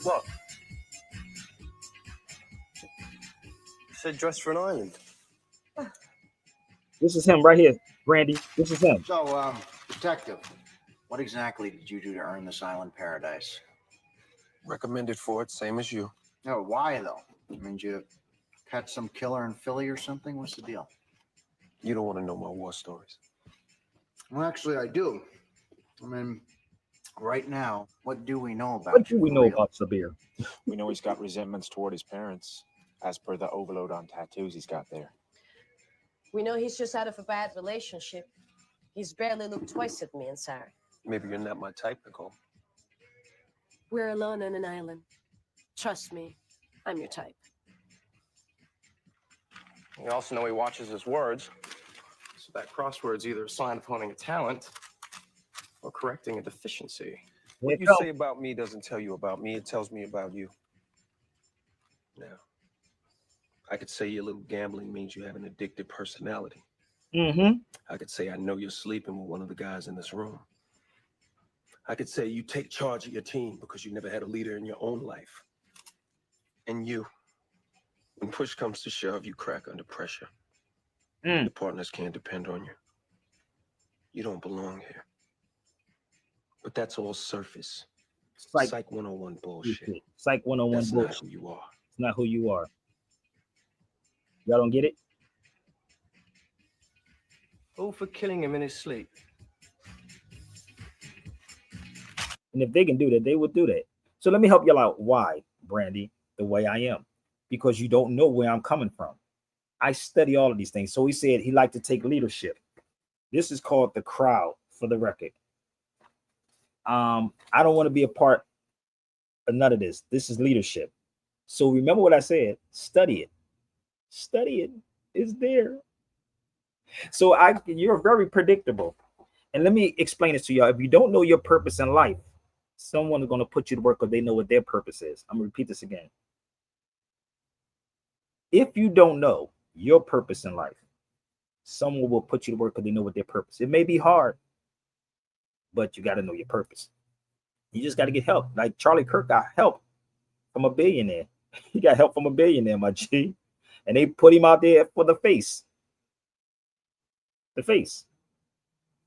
What? You said dress for an island. This is him right here, Brandy. This is him. So, detective, What exactly did you do to earn this island paradise? Recommended for it, same as you. No, why though? I mean, did you catch some killer in Philly or something? What's the deal? You don't want to know my war stories. Well, actually, I do. I mean, right now, what do we know about What do you we for know real? about Sabir? We know he's got resentments toward his parents, as per the overload on tattoos he's got there. We know he's just out of a bad relationship. He's barely looked twice at me and Sarah. Maybe you're not my type, Nicole. We're alone on an island. Trust me, I'm your type. You also know he watches his words. So that crossword's either a sign of honing a talent or correcting a deficiency. What you say about me doesn't tell you about me, it tells me about you. Now, I could say your little gambling means you have an addictive personality. Mm-hmm. I could say I know you're sleeping with one of the guys in this room. I could say you take charge of your team because you never had a leader in your own life. And you, when push comes to shove, you crack under pressure. The partners can't depend on you. You don't belong here. But that's all surface. Psych 101 bullshit. Psych 101 That's bullshit. not who you are. It's not who you are. Y'all don't get it? All for killing him in his sleep. And if they can do that, they would do that. So let me help y'all out. Why, Brandy, the way I am? Because you don't know where I'm coming from. I study all of these things. So he said he liked to take leadership. This is called the crowd, for the record. I don't want to be a part of none of this. This is leadership. So remember what I said. Study it. Study it. It's there. So you're very predictable. And let me explain this to y'all. If you don't know your purpose in life, someone is going to put you to work because they know what their purpose is. I'm going to repeat this again. If you don't know your purpose in life, someone will put you to work because they know what their purpose is. It may be hard, but you got to know your purpose. You just got to get help. Like Charlie Kirk got help from a billionaire. He got help from a billionaire, my G. And they put him out there for the face. The face.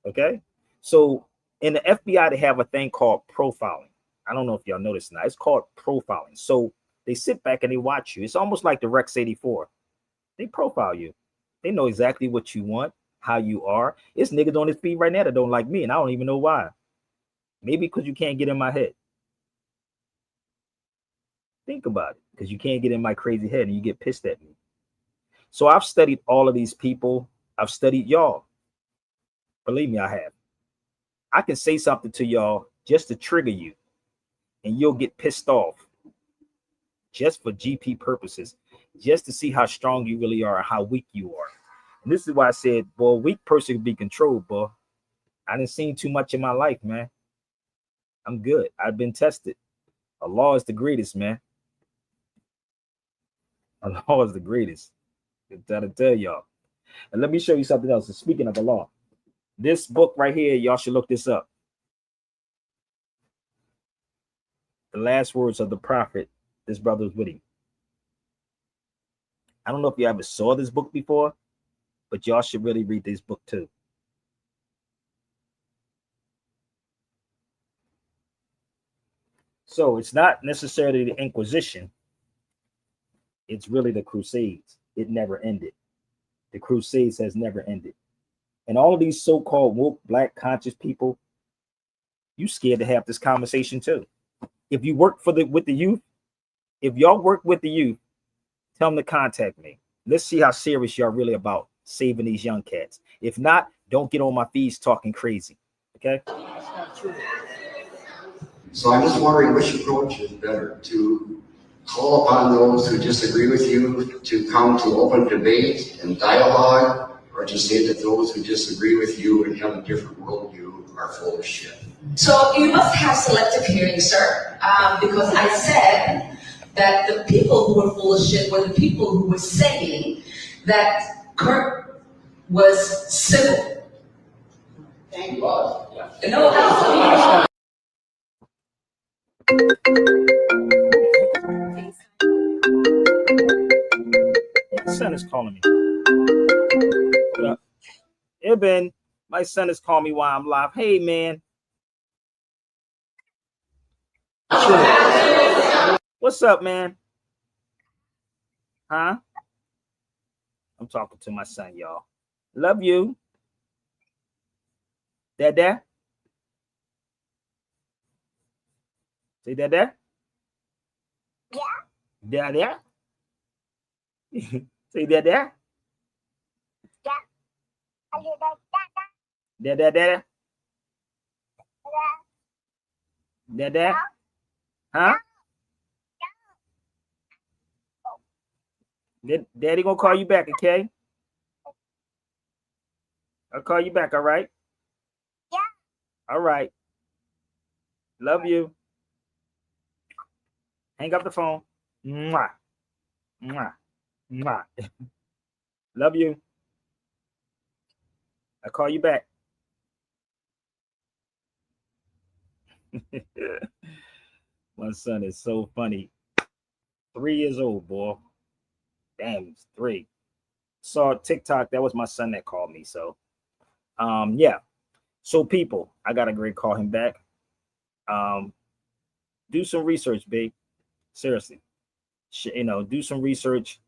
Okay? So in the FBI, they have a thing called profiling. I don't know if y'all noticed now. It's called profiling. So they sit back and they watch you. It's almost like the Rex 84. They profile you. They know exactly what you want, how you are. It's niggas on his feet right now that don't like me, and I don't even know why. Maybe because you can't get in my head. Think about it, because you can't get in my crazy head and you get pissed at me. So I've studied all of these people. I've studied y'all. Believe me, I have. I can say something to y'all just to trigger you, and you'll get pissed off just for GP purposes, just to see how strong you really are and how weak you are. And this is why I said, boy, a weak person can be controlled, boy. I didn't see too much in my life, man. I'm good. I've been tested. Allah is the greatest, man. Allah is the greatest. I'm trying to tell y'all. And let me show you something else. And speaking of Allah, this book right here, y'all should look this up. The last words of the prophet. This brother was with him. I don't know if you ever saw this book before, but y'all should really read this book too. So it's not necessarily the Inquisition. It's really the Crusades. It never ended. The Crusades has never ended. And all of these so-called woke, black, conscious people, you scared to have this conversation too. If you work with the youth, if y'all work with the youth, tell them to contact me. Let's see how serious y'all really about saving these young cats. If not, don't get on my feeds talking crazy. Okay? So I'm just wondering which approach is better, to call upon those who disagree with you to come to open debate and dialogue, or to say that those who disagree with you and have a different worldview are full of shit. So you must have selective hearing, sir, because I said that the people who were full of shit were the people who were saying that Kirk was civil. Thank God. Yeah. No, My son is calling me. What up? Ibn, my son is calling me while I'm live. Hey, man, What's up, man? Huh? I'm talking to my son, y'all. Love you. Dad. Say Dad. Yeah. Dad. Say Dad. Dad. Dad. Huh? Daddy gonna call you back, okay? I'll call you back, all right? Yeah. All right. Love you. Hang up the phone. Mwah. Mwah. Mwah. Love you. I'll call you back. My son is so funny. 3 years old, boy. Damn, he's 3. Saw TikTok. That was my son that called me. So, yeah. So, people, I gotta great call him back. Do some research, babe. Seriously, do some research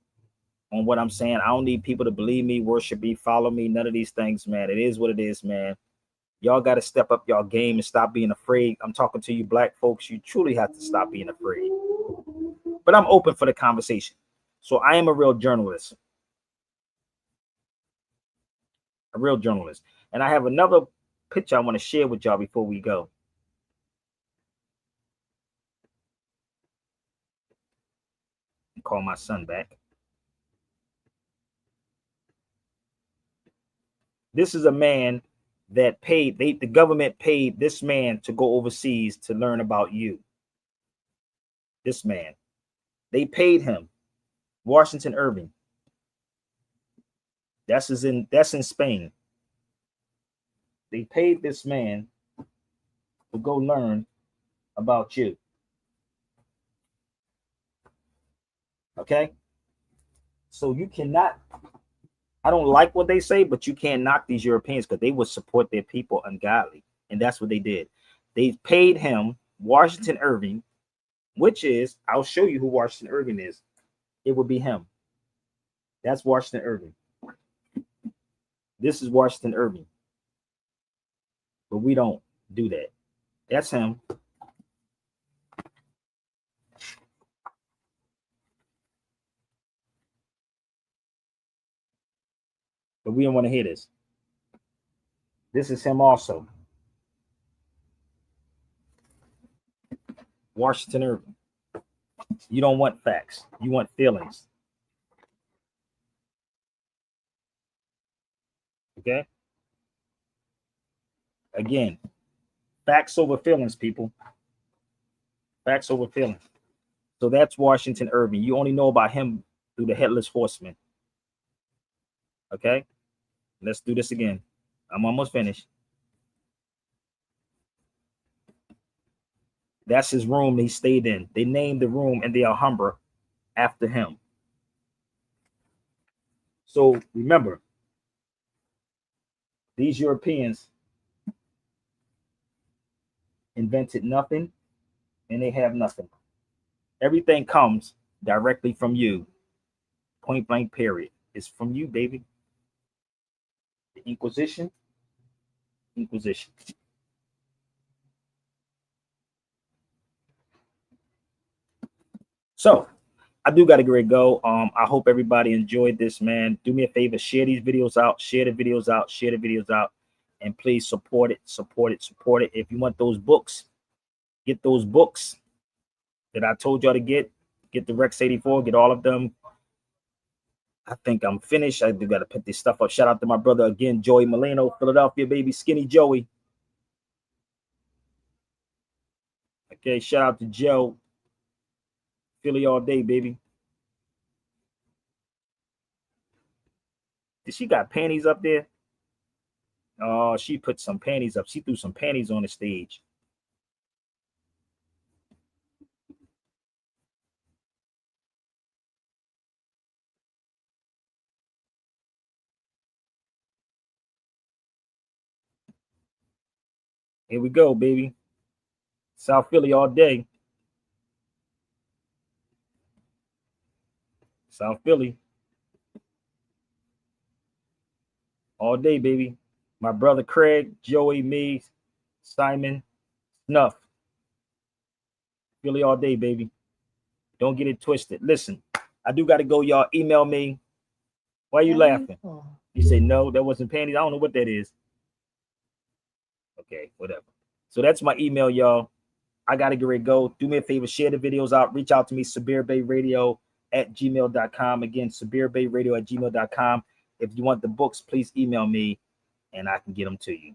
on what I'm saying. I don't need people to believe me, worship me, follow me. None of these things, man. It is what it is, man. Y'all got to step up y'all game and stop being afraid. I'm talking to you, black folks. You truly have to stop being afraid. But I'm open for the conversation. So I am a real journalist. And I have another picture I want to share with y'all before we go. Call my son back. This is a man that the government paid this man to go overseas to learn about you. This man, they paid him. Washington Irving. That's in Spain. They paid this man to go learn about you. Okay? So you cannot, I don't like what they say, but you can't knock these Europeans because they would support their people ungodly. And that's what they did. They paid him, Washington Irving, which is, I'll show you who Washington Irving is. It would be him. That's Washington Irving. This is Washington Irving. But we don't do that. That's him. But we don't want to hear this. This is him also. Washington Irving. You don't want facts. You want feelings. Okay? Again, facts over feelings, people. Facts over feelings. So that's Washington Irving. You only know about him through the Headless Horseman. Okay? Let's do this again. I'm almost finished. That's his room he stayed in. They named the room in the Alhambra after him. So remember, these Europeans invented nothing and they have nothing. Everything comes directly from you. Point blank, period. It's from you, baby. The Inquisition. So I do got to get ready to go. I hope everybody enjoyed this, man. Do me a favor, share these videos out, share the videos out, and please support it. If you want those books, get those books that I told y'all to get the Rex 84, get all of them. I think I'm finished. I do got to put this stuff up. Shout out to my brother again, Joey Molino, Philadelphia, baby, Skinny Joey. Okay, shout out to Joe. Philly all day, baby. Did she got panties up there? Oh, she put some panties up. She threw some panties on the stage. Here we go, baby. South Philly all day. South Philly. All day, baby. My brother Craig, Joey, me, Simon, Snuff. Philly all day, baby. Don't get it twisted. Listen, I do got to go, y'all. Email me. Why are you laughing? You say, no, that wasn't panties. I don't know what that is. Okay, whatever. So that's my email, y'all. I got to get ready to go. Do me a favor. Share the videos out. Reach out to me, sabirbeyradio@gmail.com. Again, sabirbeyradio@gmail.com. If you want the books, please email me, and I can get them to you.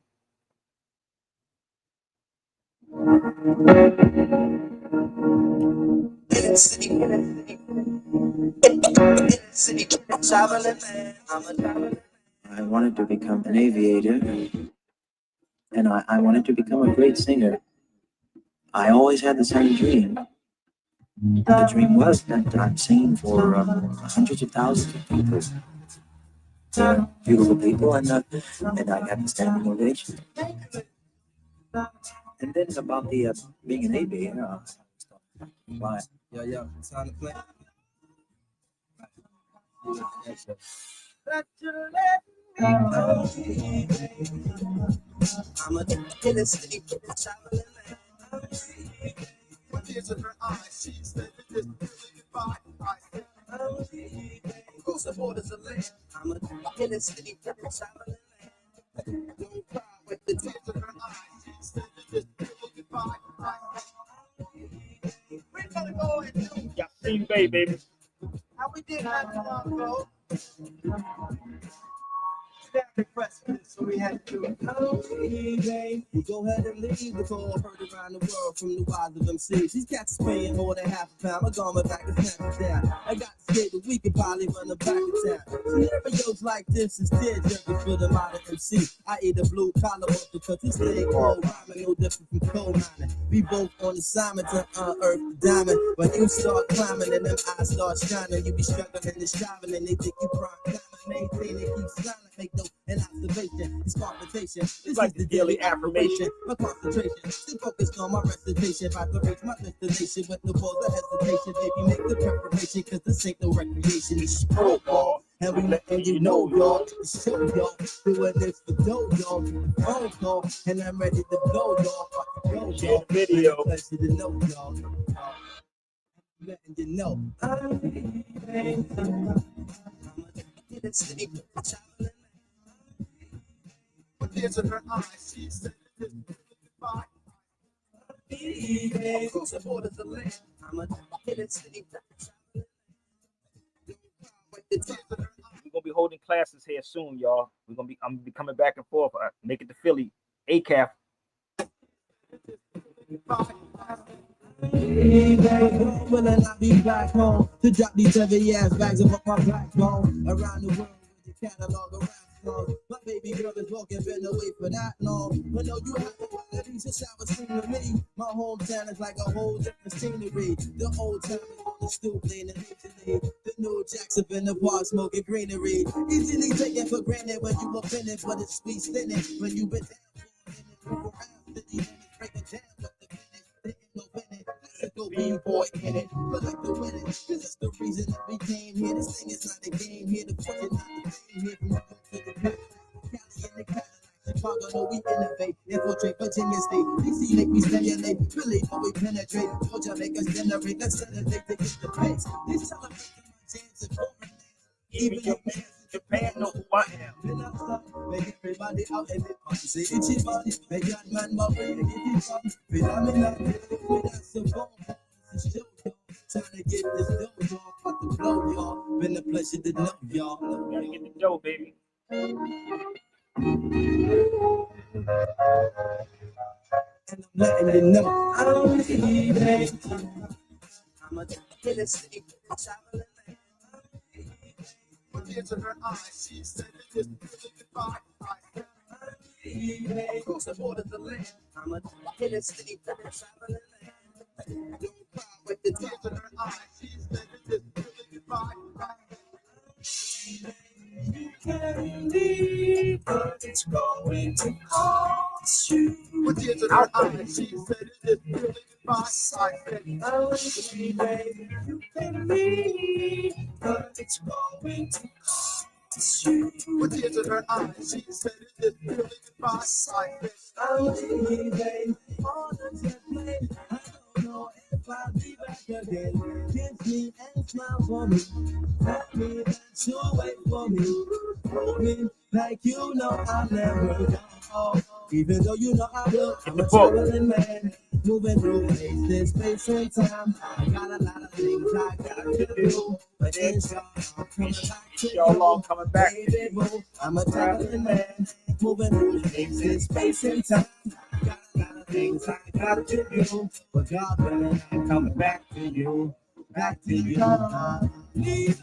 I wanted to become an aviator, and I wanted to become a great singer. I always had the same dream. The dream was that I'm singing for hundreds of thousands of people. They're beautiful people, and I got the standing ovation. And then about the being an aviator, why? Yo, time to play. I'm a Tennessee traveling man. With tears in her eyes, she said this goodbye. I said, across the borders of land. I'm a Tennessee traveling man. Don't cry with the tears in her eyes. She said this goodbye. We gotta go and do. Y'all sing baby. How we did not go. So we had to do it. We go ahead and leave the call heard around the world from the wise of MCs. These cats paying more than half a pound. My garment back is snap it down. I got to say that we could probably run the back of town. Scenarios like this is tear-jerking for the modern MC. I eat a blue collar worker because this thing called rhyming no different from coal mining. We both on assignment to unearth the diamond. When you start climbing and them eyes start shining, you be struggling and striving and they think you prime climbing. Maintain it, keep silent, make no an observation. It's confrontation. This is the daily affirmation. My concentration, still focused on my recitation. If I could reach my destination with no pause of hesitation, baby, make the preparation, cause this ain't no recreation. It's pro ball. And we letting you know, y'all. It's show, y'all. Doing this for dough, y'all. The phone call, and I'm ready to blow, y'all. Go, y'all. Video. Pleasure to know, y'all. Letting you know. It's the traveling man. With tears in her eyes, she said this goodbye. Across the borders of land, I'm a hidden city traveling man. We're gonna be holding classes here soon, y'all. I'm gonna be coming back and forth. Make it to Philly, ACAF. Will I not be back home to drop these heavy ass bags of my backbone around the world with the catalog of rap songs? My baby girl is walking, been away for that long. But no, you have to qualities to shower screen with me. My hometown is like a whole different scenery. The old time is on the stoop lane and Italy. The new jacks up in the park smoking greenery. Easily taken for granted when you were finished, but it's sweet spinning when you been down for a minute. Move around, break it down with the finish. There ain't no winning. Go be boy in it, but like the winning, cause that's the reason that we came here. This thing is not a game here, the fucking not the same here. From New York to the Cali and the Cadillac, Chicago, no we innovate, infiltrate Virginia State. DC make me stimulate, Philly, no we penetrate. Georgia make us generate, let's celebrate to get the pace. These celebrate my chance of foreign. Even your man in Japan know who I am. Been outside, make everybody out in the party. Say it's your body, make young man my brain, get you body. Phenomenal, that's the ball. Trying to get this dough, y'all. About to blow, y'all. Been a pleasure to know, y'all. Gotta get the dough, baby. And I'm letting you know, I don't need it. I'm a Tennessee traveling man. With tears in her eyes, she said this goodbye. Across the borders of land, I'm a Tennessee traveling man. Don't cry with the tears in her eyes, she said this goodbye. You can leave, but it's going to cost you. With tears in her eyes, she said this goodbye. side, baby. Oh, baby, you can leave, but it's going to cost you. With tears in her eyes, she said it is really goodbye side, baby. Oh, baby, all of that play. I don't know if I'll be back again. Kiss me and smile for me. Tell me that you'll wait for me. Hold me like you know I'll never go. Even though you know I will, I'm a traveling man. Moving through places, space and time. I got a lot of things I gotta do. But it's all coming back to you. Coming back. Baby, boo, I'm a traveling man. Moving through places, space and time. I got a lot of things I gotta do. But God willing, I'm coming back to you. Back to you. Baby.